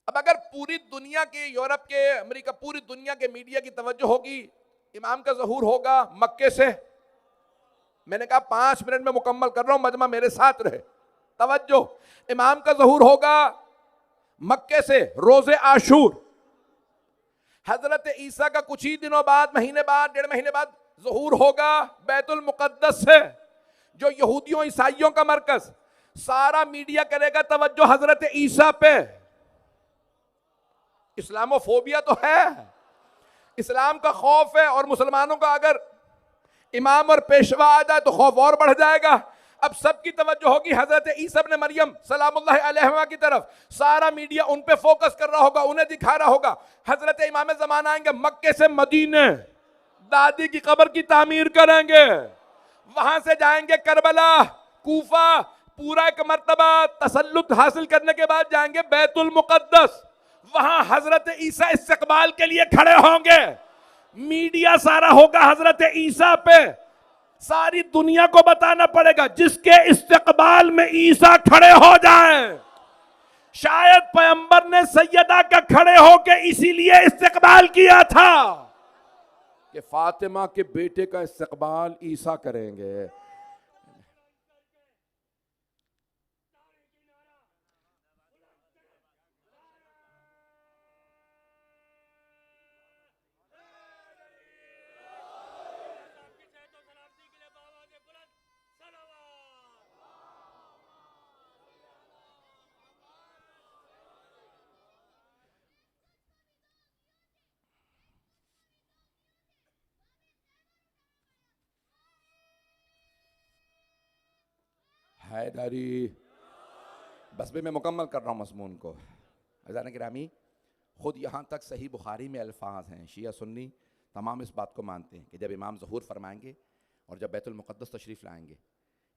अब अगर पूरी दुनिया के, यूरोप के, अमेरिका, पूरी दुनिया के मीडिया की तवज्जो होगी, इमाम का ज़हूर होगा मक्के से। मैंने कहा 5 मिनट में मुकम्मल कर रहा हूं, मजमा मेरे साथ रहे। तवज्जो, इमाम का ज़हूर होगा मक्के से, रोज़े आशूर। हजरत ईसा का कुछ ही दिनों बाद, महीने बाद, 1.5 महीने बाद ज़हूर होगा बैतुल मुक़द्दस से, जो यहूदियों ईसाइयों का मरकज। सारा मीडिया करेगा तवज्जो हजरत ईसा पे। इस्लामोफोबिया तो है, इस्लाम का खौफ है, और मुसलमानों का अगर इमाम और पेशवा आ जाए तो खौफ और बढ़ जाएगा। अब सबकी तवज्जो होगी हजरत ईसा इब्न मरियम सलामुल्लाह अलैहिमा की तरफ। सारा मीडिया उन पे फोकस कर रहा होगा, उन्हें दिखा रहा होगा। हजरत इमाम ज़मान आएंगे, मक्के से मदीने दादी की कब्र की तामीर करेंगे, वहां से जाएंगे करबला, कूफा, पूरा एक मर्तबा तसल्लुत हासिल करने के बाद जाएंगे बैतुल मुकद्दस, वहां हजरत ईसा इस्तकबाल के लिए खड़े होंगे। मीडिया सारा होगा हजरत ईसा पे, सारी दुनिया को बताना पड़ेगा जिसके इस्तकबाल में ईसा खड़े हो जाएं। शायद पैगंबर ने सैयदा का खड़े होके इसीलिए इस्तकबाल किया था कि फातिमा के बेटे का इस्तकबाल ईसा करेंगे। हैदरी, बस भी मैं मुकम्मल कर रहा हूँ मज़मून को। अज़ान गिरामी, ख़ुद यहाँ तक सही बुखारी में अल्फाज हैं, शिया सुन्नी तमाम इस बात को मानते हैं कि जब इमाम ज़हूर फरमाएंगे और जब बैतुल मुक़द्दस तशरीफ़ लाएंगे,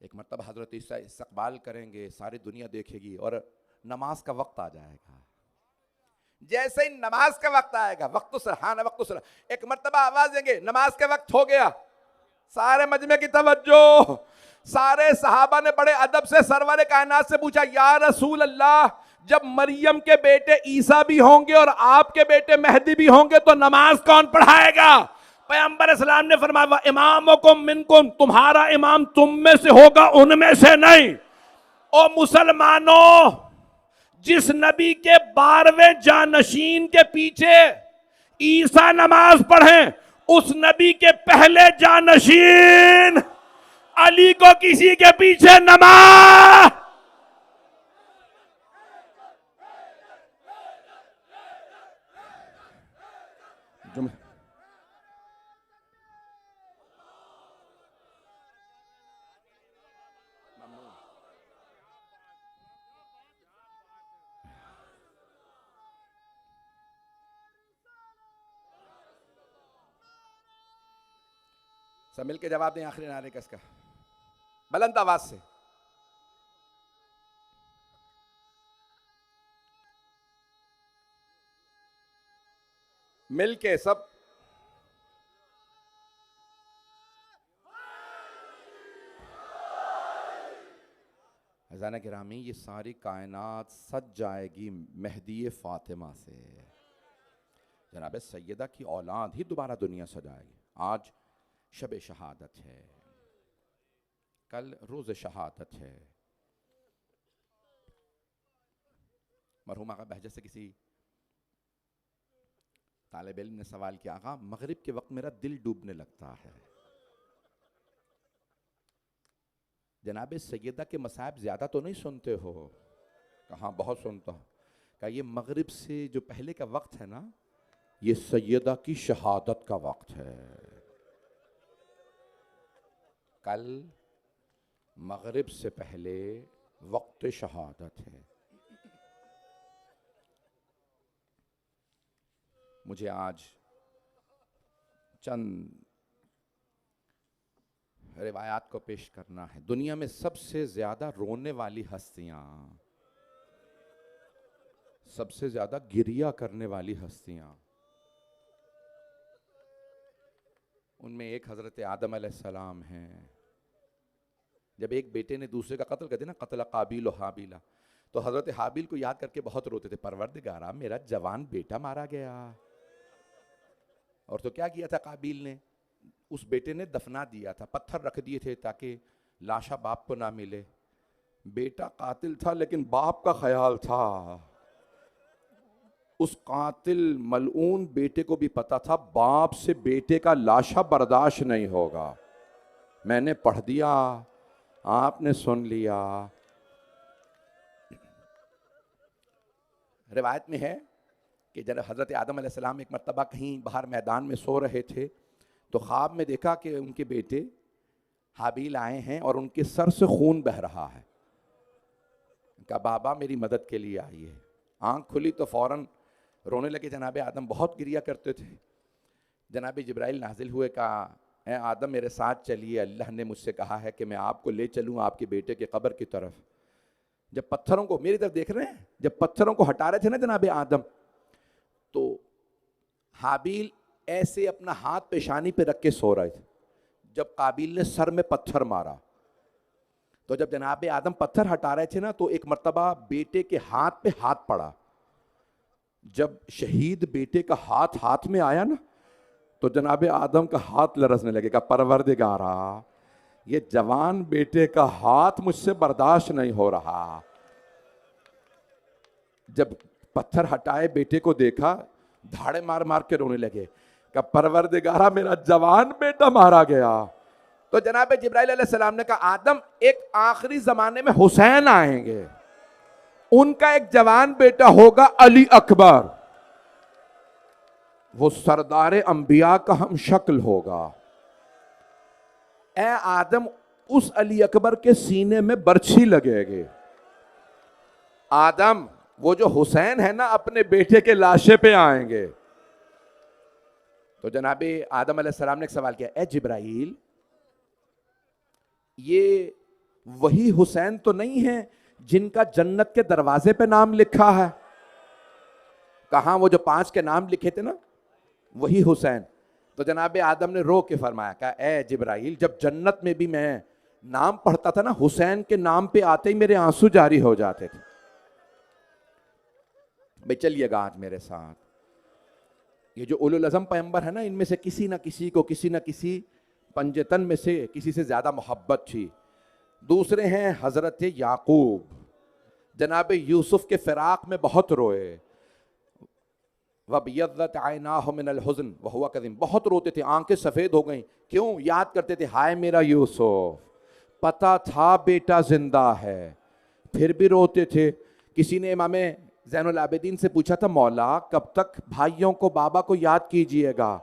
एक मरतबा हज़रत ईसा इस्तक़बाल करेंगे, सारी दुनिया देखेगी और नमाज का वक्त आ जाएगा। जैसे ही नमाज का वक्त आएगा, वक्त सरहाना वक्त सर, एक मरतबा आवाज़ देंगे नमाज का वक्त हो गया, सारे मजमे की तवज्जो। सारे सहाबा ने बड़े अदब से सरवर कायनात से पूछा, या रसूल अल्लाह, जब मरियम के बेटे ईसा भी होंगे और आपके बेटे मेहदी भी होंगे तो नमाज कौन पढ़ाएगा? पैगंबर इस्लाम ने फरमाया, इमामुकुम मिनकुम, तुम्हारा इमाम तुम में से होगा, उनमें से नहीं। ओ मुसलमानों, जिस नबी के 12वें जानशीन के पीछे ईसा नमाज पढ़े, उस नबी के पहले जानशीन अली को किसी के पीछे नमाज। सब मिलके जवाब दें आखिरी नारे का, इसका बुलंद आवाज से। मिलके सब। अज़ान गिरामी, ये सारी कायनात सज जाएगी मेहदी फातिमा से। जनाब सैयदा की औलाद ही दोबारा दुनिया सजाएगी। आज शब शहादत है, कल रोज़ शहादत है। मरहूम आका बहजत से किसी तालिब इल्म ने सवाल किया, आका मगरिब के वक्त मेरा दिल डूबने लगता है, जनाब सैयदा के मसाइब ज़्यादा तो नहीं सुनते हो? कहाँ, बहुत सुनता हूँ। कहा ये मगरिब से जो पहले का वक्त है ना, ये सैयदा की शहादत का वक्त है। कल मगरिब से पहले वक्त शहादत है। मुझे आज चंद रिवायात को पेश करना है। दुनिया में सबसे ज्यादा रोने वाली हस्तियां, सबसे ज्यादा गिरिया करने वाली हस्तियां, उनमें एक हजरत आदम अलैहिस्सलाम हैं। जब एक बेटे ने दूसरे का कत्ल कर दिया ना, कत्ल काबिल और हाबिला, तो हजरत हाबिल को याद करके बहुत रोते थे, परवरदिगारा मेरा जवान बेटा मारा गया। और तो क्या किया था काबिल ने, उस बेटे ने दफना दिया था, पत्थर रख दिए थे ताकि लाशा बाप को ना मिले। बेटा कातिल था लेकिन बाप का ख्याल था। उस कातिल मलऊन बेटे को भी पता था बाप से बेटे का लाशा बर्दाश्त नहीं होगा। मैंने पढ़ दिया, आपने सुन लिया। रिवायत में है कि जब हजरत आदम अलैहिस्सलाम एक मर्तबा कहीं बाहर मैदान में सो रहे थे, तो ख्वाब में देखा कि उनके बेटे हाबील आए हैं और उनके सर से खून बह रहा है। कहा बाबा मेरी मदद के लिए आइए। आंख खुली तो फौरन रोने लगे। जनाब आदम बहुत गिरिया करते थे। जनाब जिब्राइल नाजिल हुए, कहा ए आदम मेरे साथ चलिए, अल्लाह ने मुझसे कहा है कि मैं आपको ले चलूँ आपके बेटे के कब्र की तरफ। जब पत्थरों को, मेरी तरफ देख रहे हैं, जब पत्थरों को हटा रहे थे ना जनाब आदम, तो हाबील ऐसे अपना हाथ पेशानी पे रख के सो रहे थे। जब काबिल ने सर में पत्थर मारा, तो जब जनाब आदम पत्थर हटा रहे थे ना, तो एक मर्तबा बेटे के हाथ पे हाथ पड़ा। जब शहीद बेटे का हाथ हाथ में आया ना, तो जनाब आदम का हाथ लरसने लगेगा। परवरदिगारा, ये जवान बेटे का हाथ मुझसे बर्दाश्त नहीं हो रहा। जब पत्थर हटाए बेटे को देखा, धाड़े मार मार के रोने लगे। का परवरदिगारा मेरा जवान बेटा मारा गया। तो जनाब जिब्राइल अलैहिस्सलाम ने कहा आदम एक आखिरी जमाने में हुसैन आएंगे, उनका एक जवान बेटा होगा अली अकबर, वो सरदार अंबिया का हम शक्ल होगा। ए आदम उस अली अकबर के सीने में बर्छी लगेगी। आदम वो जो हुसैन है ना अपने बेटे के लाशे पे आएंगे। तो जनाब आदम अलैहिस्सलाम ने एक सवाल किया, ए जिब्राइल ये वही हुसैन तो नहीं है जिनका जन्नत के दरवाजे पे नाम लिखा है? कहां वो जो 5 के नाम लिखे थे ना, वही हुसैन। तो जनाब आदम ने रो के फरमाया, कहा ए जिब्राइल जब जन्नत में भी मैं नाम पढ़ता था ना, हुसैन के नाम पे आते ही मेरे आंसू जारी हो जाते थे। भाई चलिएगा आज मेरे साथ, ये जो उलुल अज़म पैगंबर है ना, इनमें से किसी ना किसी पंजतन में से किसी से ज्यादा मोहब्बत थी। दूसरे हैं हजरत याकूब, जनाब यूसुफ के फिराक में बहुत रोए। वबियद्दत आयनाहु मिनल हुज़्न वहुवा कज़ीम, बहुत रोते थे, आंखें सफेद हो गई। क्यों? याद करते थे हाय मेरा यूसुफ, पता था बेटा जिंदा है, फिर भी रोते थे। किसी ने इमाम ज़ैनुल आबिदीन से पूछा था, मौला कब तक भाइयों को बाबा को याद कीजिएगा?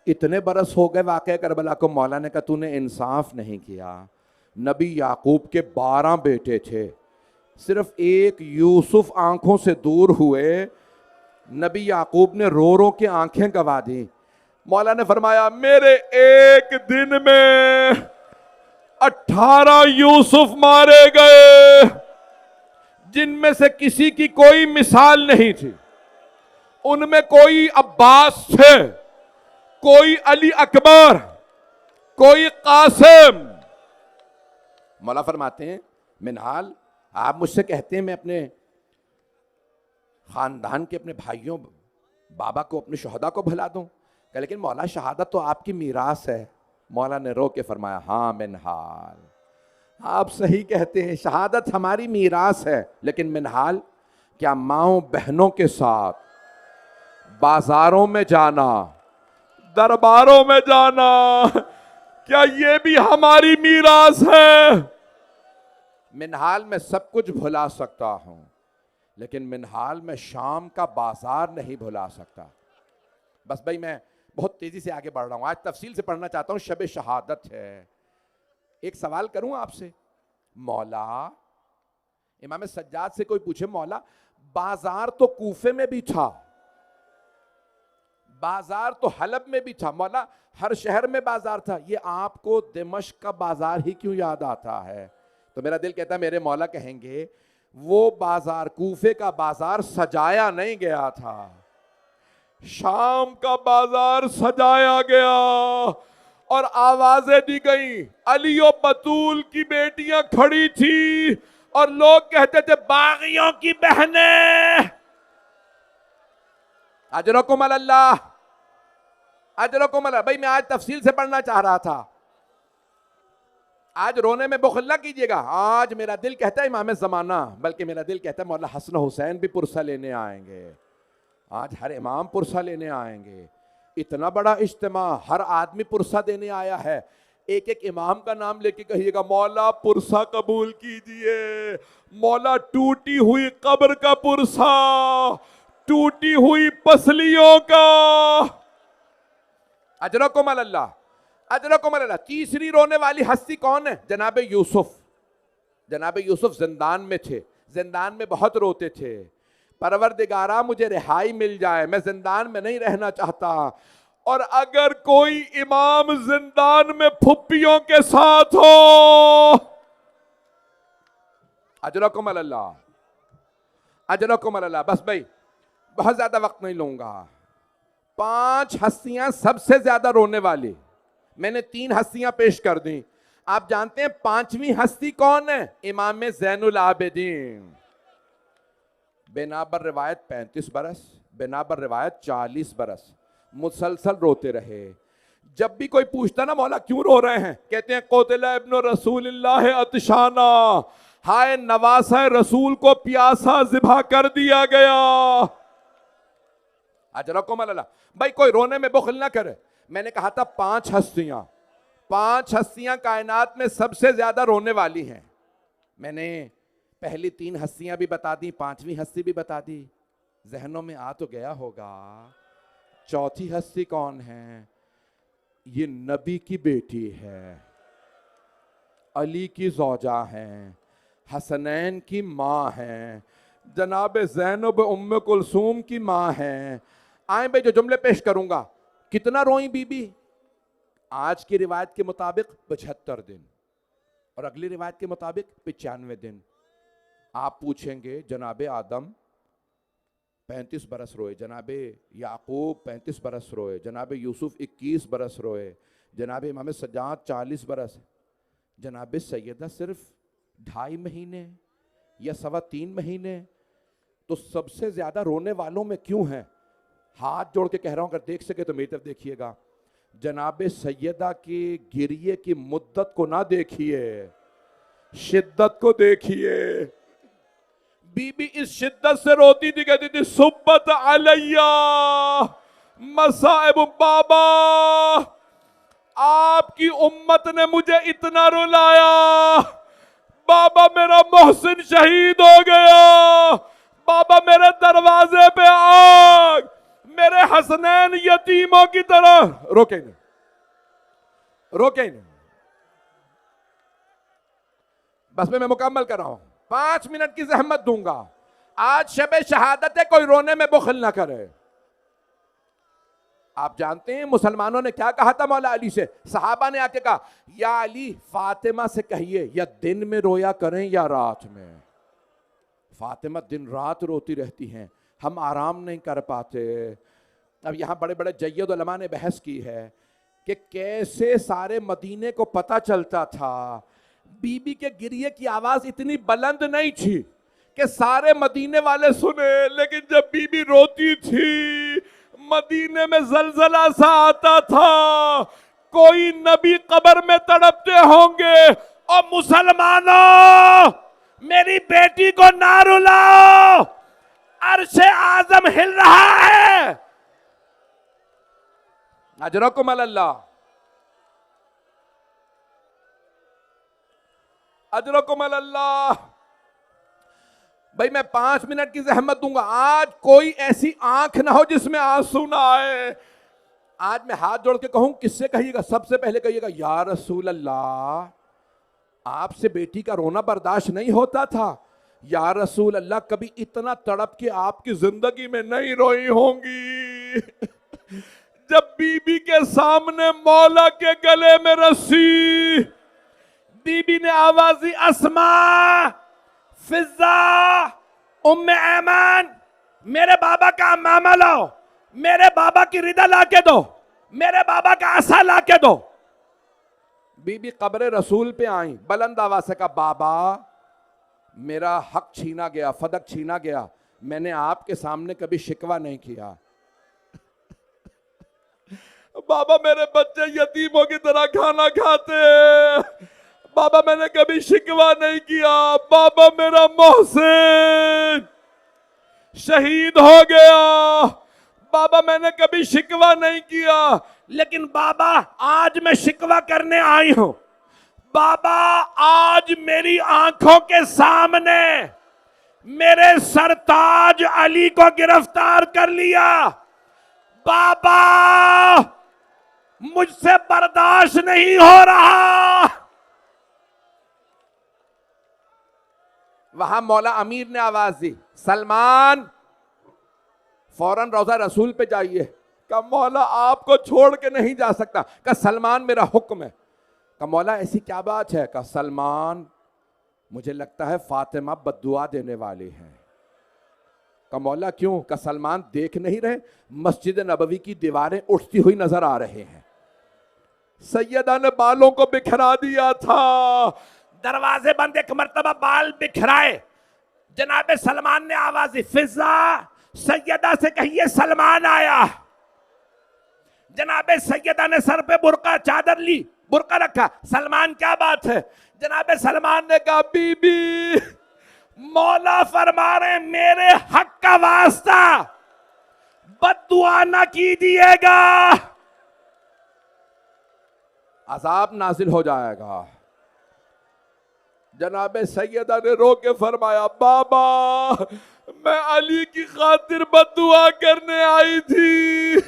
इतने बरस हो गए वाक़या करबला को। मौला ने कहा तूने इंसाफ नहीं किया। नबी याकूब के 12 बेटे थे, सिर्फ एक यूसुफ आंखों से दूर हुए। नबी याकूब ने रो रो के आंखें गवा दी। मौला ने फरमाया मेरे एक दिन में 18 यूसुफ मारे गए, जिनमें से किसी की कोई मिसाल नहीं थी। उनमें कोई अब्बास थे, कोई अली अकबर, कोई कासिम। मौला फरमाते हैं मिनहाल, आप मुझसे कहते हैं मैं अपने खानदान के अपने भाइयों बाबा को, अपने शहदा को भुला दूं? लेकिन मौला शहादत तो आपकी मीरास है। मौला ने रो के फरमाया हाँ मिनहाल, आप सही कहते हैं, शहादत हमारी मीरास है। लेकिन मिनहाल, क्या माओ बहनों के साथ बाजारों में जाना, दरबारों में जाना, क्या ये भी हमारी मीरास है? मिनहाल में सब कुछ भुला सकता हूं, लेकिन मिनहाल में शाम का बाजार नहीं भुला सकता। बस भाई मैं बहुत तेजी से आगे बढ़ रहा हूं, आज तफसील से पढ़ना चाहता हूं। शब शहादत है। एक सवाल करूं आपसे, मौला इमाम सज्जाद से कोई पूछे मौला बाजार तो कूफे में भी था, बाजार तो हलब में भी था, मौला हर शहर में बाजार था, ये आपको दिमश्क का बाजार ही क्यों याद आता है? तो मेरा दिल कहता है मेरे मौला कहेंगे वो बाजार, कूफे का बाजार सजाया नहीं गया था, शाम का बाजार सजाया गया और आवाजें दी गई। अली और बतूल की बेटियां खड़ी थी और लोग कहते थे बागियों की बहनें। अजरकुम अल्लाह, अजरकुम अल्लाह। भाई मैं आज तफसील से पढ़ना चाह रहा था, आज रोने में बुखल ना कीजिएगा। आज मेरा दिल कहता है इमाम ज़माना, बल्कि मेरा दिल कहता है मौला हसन हुसैन भी पुरसा लेने आएंगे। आज हर इमाम पुरसा लेने आएंगे। इतना बड़ा इज्तिमा, हर आदमी पुरसा देने आया है। एक एक इमाम का नाम लेके कहिएगा मौला पुरसा कबूल कीजिए। मौला टूटी हुई कब्र का पुरसा, टूटी हुई पसलियों का। अजरकुम अल्लाह। अजरकुमुल्लाह। तीसरी रोने वाली हस्ती कौन है? जनाब यूसुफ। जनाब यूसुफ जिंदान में थे, जिंदान में बहुत रोते थे, परवरदिगारा मुझे रिहाई मिल जाए, मैं जिंदान में नहीं रहना चाहता। और अगर कोई इमाम जिंदान में फुप्पियों के साथ हो, अजरकुमुल्लाह, अजरकुमुल्लाह। बस भाई बहुत ज्यादा वक्त नहीं लूंगा। 5 हस्तियां सबसे ज्यादा रोने वाली, मैंने 3 हस्तियां पेश कर दी। आप जानते हैं 5वीं हस्ती कौन है? इमाम ज़ैनुल आबिदीन। बेनाबर रिवायत 35 बरस, बेनाबर रिवायत 40 बरस मुसलसल रोते रहे। जब भी कोई पूछता ना मौला क्यों रो रहे हैं, कहते हैं कोतिला इब्न रसूलिल्लाह अतशाना, हाय नवासा रसूल को प्यासा ज़िबा कर दिया गया। अजरकुमुल्लाह। भाई कोई रोने में बुखल ना करे। मैंने कहा था 5 हस्तियां, 5 हस्तियां कायनात में सबसे ज्यादा रोने वाली हैं। मैंने पहली 3 हस्तियां भी बता दी, 5वीं हस्ती भी बता दी। जहनों में आ तो गया होगा चौथी हस्ती कौन है? ये नबी की बेटी है, अली की ज़ौजा है, हसनैन की माँ है, जनाब ज़ैनब उम्मे कुलसूम की माँ है। आए भाई जो जुमले पेश करूंगा, कितना रोई बीबी? आज की रिवायत के मुताबिक 75 दिन और अगली रिवायत के मुताबिक 95 दिन। आप पूछेंगे जनाब आदम 35 बरस रोए, जनाब याकूब 35 बरस रोए, जनाब यूसुफ 21 बरस रोए, जनाब इमाम सज्जाद 40 बरस, जनाब सैयदा सिर्फ 2.5 महीने या 3.25 महीने। तो सबसे ज्यादा रोने वालों में क्यों है? हाथ जोड़ के कह रहा हूं, अगर देख सके तो मेरी तरफ देखिएगा। जनाब सैयदा के गिरिए की मुद्दत को ना देखिए, शिद्दत को देखिए। बीबी इस शिद्दत से रोती थी, कहती थी सुब्बत अलैया मसाइब बाबा, आपकी उम्मत ने मुझे इतना रुलाया, बाबा मेरा मोहसिन शहीद हो गया, बाबा मेरे दरवाजे पे आग, मेरे हसनैन यतीमों की तरह। रोके नहीं, रोके नहीं, बस मैं मुकम्मल कर रहा हूं, 5 मिनट की जहमत दूंगा। आज शबे शहादत है, कोई रोने में बुखल ना करे। आप जानते हैं मुसलमानों ने क्या कहा था मौला अली से? सहाबा ने आके कहा या अली फातिमा से कहिए या दिन में रोया करें या रात में। फातिमा दिन रात रोती रहती हैं, हम आराम नहीं कर पाते। अब यहाँ बड़े बड़े जय्यद उलमा ने बहस की है कि कैसे सारे मदीने को पता चलता था। बीबी के गिरिए की आवाज इतनी बुलंद नहीं थी कि सारे मदीने वाले सुने, लेकिन जब बीबी रोती थी मदीने में जलजला सा आता था। कोई नबी कब्र में तड़पते होंगे। और मुसलमानों, मेरी बेटी को ना रुलाओ, अर्शे आजम हिल रहा है। अजरकुमुल्लाह, अजरकुमुल्लाह। भाई मैं 5 मिनट की जहमत दूंगा। आज कोई ऐसी आंख ना हो जिसमें आंसू ना आए। आज मैं हाथ जोड़ के कहूं, किससे कहिएगा? सबसे पहले कहिएगा या रसूल अल्लाह, आपसे बेटी का रोना बर्दाश्त नहीं होता था। या रसूल अल्लाह, कभी इतना तड़प के आपकी जिंदगी में नहीं रोई होंगी। जब बीबी के सामने मौला के गले में रस्सी, बीबी ने आवाज दी अस्मा, फिजा, उम्मे ऐमन, मेरे बाबा का अम्मामा लाओ, मेरे बाबा की रिदा ला के दो, मेरे बाबा का असा ला के दो। बीबी कब्र रसूल पे आई, बुलंद आवाज से कहा बाबा मेरा हक छीना गया, फदक छीना गया, मैंने आपके सामने कभी शिकवा नहीं किया। बाबा मेरे बच्चे यतीमों की तरह खाना खाते, बाबा मैंने कभी शिकवा नहीं किया, बाबा मेरा मोहसिन शहीद हो गया, बाबा मैंने कभी शिकवा नहीं किया, लेकिन बाबा आज मैं शिकवा करने आई हूं। बाबा आज मेरी आंखों के सामने मेरे सरताज अली को गिरफ्तार कर लिया। बाबा मुझसे बर्दाश्त नहीं हो रहा। वहां मौला अमीर ने आवाज दी, सलमान फौरन रोजा रसूल पे जाइए। का मौला आपको छोड़ के नहीं जा सकता। का सलमान मेरा हुक्म है। का मौला ऐसी क्या बात है? का सलमान मुझे लगता है फातिमा बद्दुआ देने वाली है। का मौला क्यों? का सलमान देख नहीं रहे मस्जिद नबवी की दीवारें उठती हुई नजर आ रहे हैं। सैयदा ने बालों को बिखरा दिया था। दरवाजे बंद, एक मर्तबा बाल बिखराए। जनाबे सलमान ने आवाज दी, फिजा सैयदा से कहिए सलमान आया। जनाबे सैयदा ने सर पे बुरका चादर ली, बुरका रखा। सलमान क्या बात है? जनाबे सलमान ने कहा, बीबी मौला फरमा रहे मेरे हक का वास्ता बद्दुआ ना कीजिएगा, अजाब नाजिल हो जाएगा। जनाबे सैयदा ने रो के फरमाया, बाबा मैं अली की खातिर बद्दुआ करने आई थी,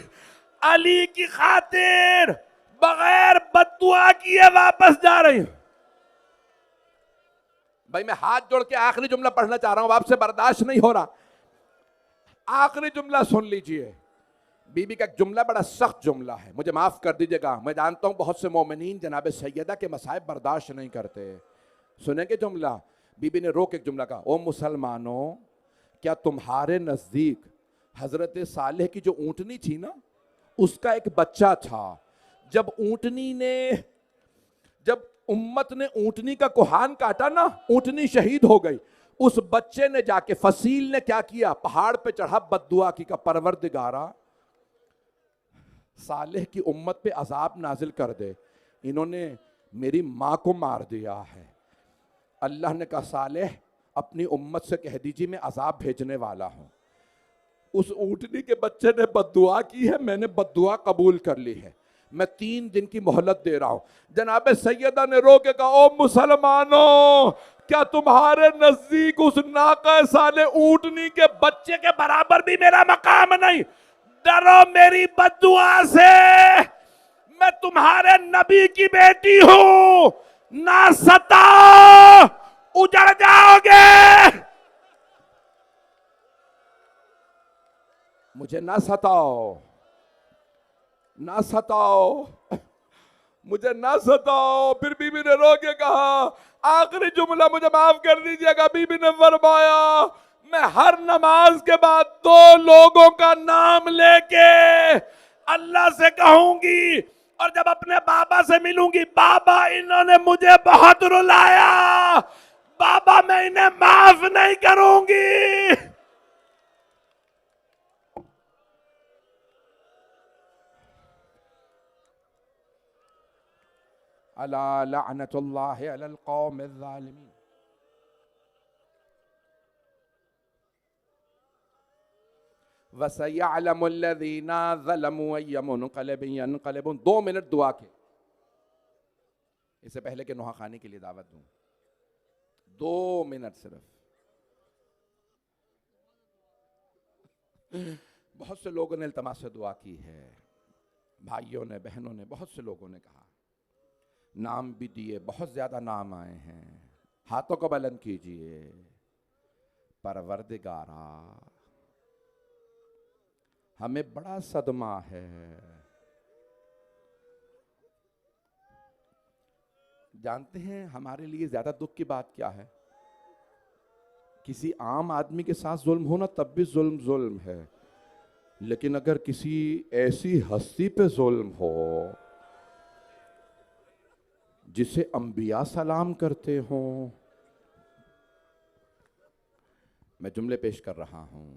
अली की खातिर बगैर बद्दुआ किए वापस जा रही हूं। भाई मैं हाथ जोड़ के आखिरी जुमला पढ़ना चाह रहा हूं, आपसे बर्दाश्त नहीं हो रहा। आखिरी जुमला सुन लीजिए। बीबी का एक जुमला बड़ा सख्त जुमला है, मुझे माफ कर दीजिएगा। मैं जानता हूं बहुत से मोमिनीन जनाबे सैयदा के मसाइब बर्दाश्त नहीं करते। सुनेंगे जुमला? बीबी ने रोक एक जुमला कहा, ओ मुसलमानों, क्या तुम्हारे नजदीक हजरत सालेह की जो ऊंटनी थी ना, उसका एक बच्चा था। जब उम्मत ने ऊंटनी का कुहान काटा ना, ऊंटनी शहीद हो गई। उस बच्चे ने जाके, फसील ने क्या किया? पहाड़ पे चढ़ा बद्दुआ की, का परवरदिगारा सालेह की उम्मत पे अजाब नाजिल कर दे, इन्होंने मेरी मां को मार दिया है। अल्लाह ने कहा, सालेह अपनी उम्मत से कह दीजिए मैं अजाब भेजने वाला हूं। उस ऊंटनी के बच्चे ने बद्दुआ की है, मैंने बद्दुआ कबूल कर ली है, मैं 3 दिन की मोहलत दे रहा हूं। जनाबे सैयदा ने रो के कहा, ओ मुसलमानों, क्या तुम्हारे नजदीक उस नाका साले ऊंटनी के बच्चे के बराबर भी मेरा मकाम नहीं? डरो मेरी बद्दुआ से, मैं तुम्हारे नबी की बेटी हूं, ना सताओ, उजड़ जाओगे, मुझे ना सताओ, ना सताओ, मुझे ना सताओ। फिर बीबी ने रो के कहा, आखिरी जुमला मुझे माफ कर दीजिएगा। बीबी ने फरमाया, मैं हर नमाज के बाद 2 लोगों का नाम लेके अल्लाह से कहूंगी, और जब अपने बाबा से मिलूंगी, बाबा इन्होंने मुझे बहुत रुलाया, बाबा मैं इन्हें माफ नहीं करूंगी। अला लअनतुल्लाहि अलल कौमिज़ ज़ालिमीन। वसयअलमुल्लज़ीना ज़लमू अय्य मुनक़लिबिन यनक़लिबून। 2 मिनट दुआ के, इससे पहले कि नोहा खाने के लिए दावत दूं, 2 मिनट सिर्फ। बहुत से लोगों ने इल्तमास से दुआ की है, भाइयों ने, बहनों ने, बहुत से लोगों ने कहा, नाम भी दिए, बहुत ज्यादा नाम आए हैं। हाथों को बुलंद कीजिए। परवरदिगारा, हमें बड़ा सदमा है। जानते हैं हमारे लिए ज्यादा दुख की बात क्या है? किसी आम आदमी के साथ जुल्म हो ना, तब भी जुल्म जुल्म है, लेकिन अगर किसी ऐसी हस्ती पे जुल्म हो जिसे अंबिया सलाम करते हो। मैं जुमले पेश कर रहा हूं।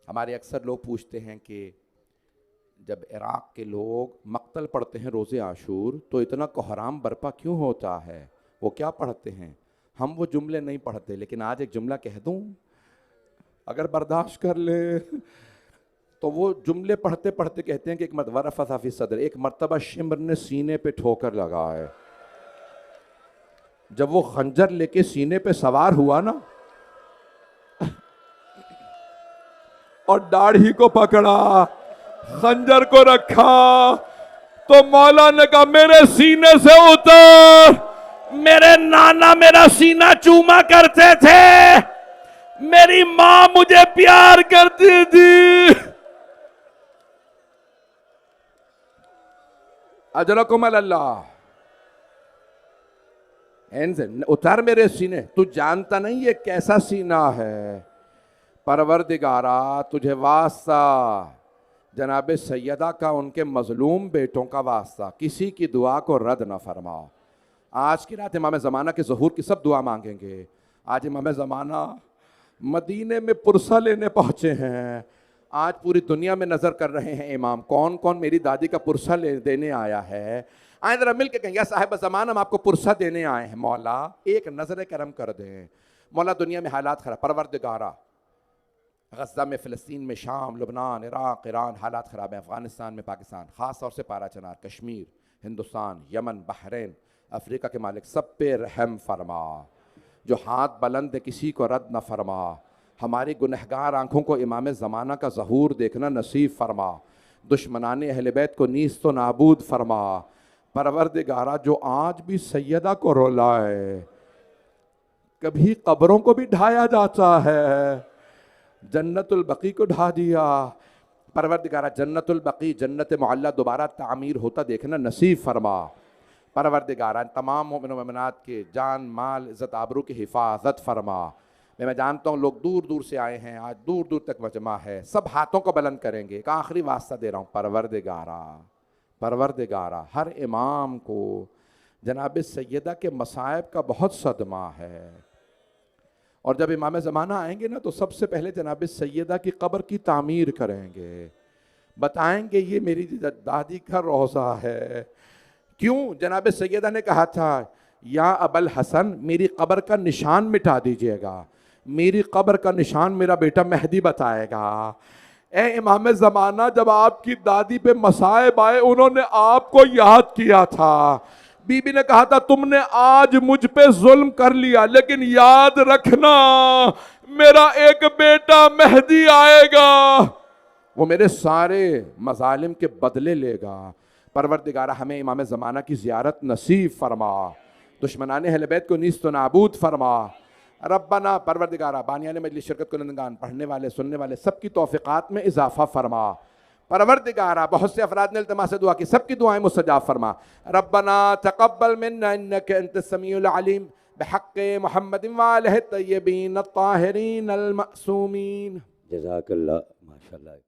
हमारे अक्सर लोग पूछते हैं कि जब इराक के लोग मक्तल पढ़ते हैं रोज़े आशूर, तो इतना कोहराम बर्पा क्यों होता है? वो क्या पढ़ते हैं? हम वो जुमले नहीं पढ़ते, लेकिन आज एक जुमला कह दूं, अगर बर्दाश्त कर ले तो वो जुमले पढ़ते पढ़ते कहते हैं कि एक मरतबा फसाफी सदर, एक मरतबा शिम्र ने सीने पे ठोकर लगाए। जब वो खंजर लेके सीने पे सवार हुआ ना और दाढ़ी को पकड़ा,
खंजर को रखा तो मौला ने कहा मेरे सीने से उतर। मेरे नाना मेरा सीना चूमा करते थे, मेरी मां मुझे प्यार करती थी। अजरकुम अल्लाह, उतर मेरे सीने। तू जानता नहीं ये कैसा सीना है। परवरदिगारा तुझे वास्ता, जनाब सैयदा का, उनके मजलूम बेटों का वास्ता, किसी की दुआ को रद्द न फरमा। आज की रात इमाम ज़माना के ज़हूर की सब दुआ मांगेंगे। आज इमाम ज़माना मदीने में पुरसा लेने पहुँचे हैं। आज पूरी दुनिया में नज़र कर रहे हैं इमाम कौन कौन मेरी दादी का पुरसा ले देने आया है। आए ज़रा मिल के कहें, या साहिब ज़मान हम आपको पुरसा देने आए हैं, मौला एक नज़र करम कर दें। मौला दुनिया में हालात ख़राब, परवरदिगारा गज़ा में, फ़लस्तीन में, शाम, लुबनान, इराक़, ईरान हालात ख़राब हैं। अफ़गानिस्तान में, पाकिस्तान, ख़ास तौर से पारा चनार, Kashmir, Hindustan, Yemen, Bahrain, Africa के मालिक, सब पे रहम फरमा। जो हाथ बुलंद है किसी को रद्द न फरमा। हमारी गुनहगार आँखों को इमाम ज़माना का ज़हूर देखना नसीब फरमा। दुश्मनाने अहले बैत को नीस्त व नाबूद फरमा। परवरदिगारा जो आज भी सैयदा को रुलाए, कभी कब्रों को भी ढाया जाता है, जन्नतुल बकी को ढा दिया। परवरदिगारा जन्नतुल बकी, जन्नत मुअल्ला दोबारा तामीर होता देखना नसीब फरमा। परवरदिगारा तमाम मोमिन व मोमिनात के जान, माल, इज़्ज़त, आबरू की हिफाजत फरमा। मैं जानता हूँ लोग दूर दूर से आए हैं, आज दूर दूर तक मजमा है, सब हाथों को बुलंद करेंगे। एक आखिरी वास्ता दे रहा हूँ, परवरदिगारा, परवरदिगारा हर इमाम को जनाब सैयदा के मसाइब का बहुत सदमा है। और जब इमाम ज़माना आएंगे ना तो सबसे पहले जनाब सैयदा की कब्र की तामीर करेंगे, बताएंगे ये मेरी दादी का रोज़ा है। क्यों? जनाब सैयदा ने कहा था, या अबल हसन मेरी कब्र का निशान मिटा दीजिएगा, मेरी कब्र का निशान मेरा बेटा मेहदी बताएगा। ए इमाम ज़माना, जब आपकी दादी पे मसाइब आए उन्होंने आपको याद किया था। बीबी ने कहा था तुमने आज मुझ पे जुल्म कर लिया, लेकिन याद रखना मेरा एक बेटा मेहदी आएगा, वो मेरे सारे मजालिम के बदले लेगा। परवरदिगारा हमें इमाम ज़माना की ज़ियारत नसीब फरमा। दुश्मनाने अहले बैत को नीस्त व नाबूद फरमा। रब्बना, परवरदिगारा बानियाने मजलिस शिरकत कुनंदगान, पढ़ने वाले सुनने वाले सबकी तौफ़ीक़ात में इजाफ़ा फरमा। परवरदिगारा बहुत से अफराद ने इल्तिमास से दुआ की, सबकी दुआएं मुस्तजाब फरमा। रब्बना तक़ब्बल मिन्ना इन्नका अंतस समीउल अलीम बिहक़्क़ि मुहम्मदिन व आलिहि तय्यबीन अत्ताहिरीन अल मअसूमीन।
जज़ाकल्लाह, माशाअल्लाह।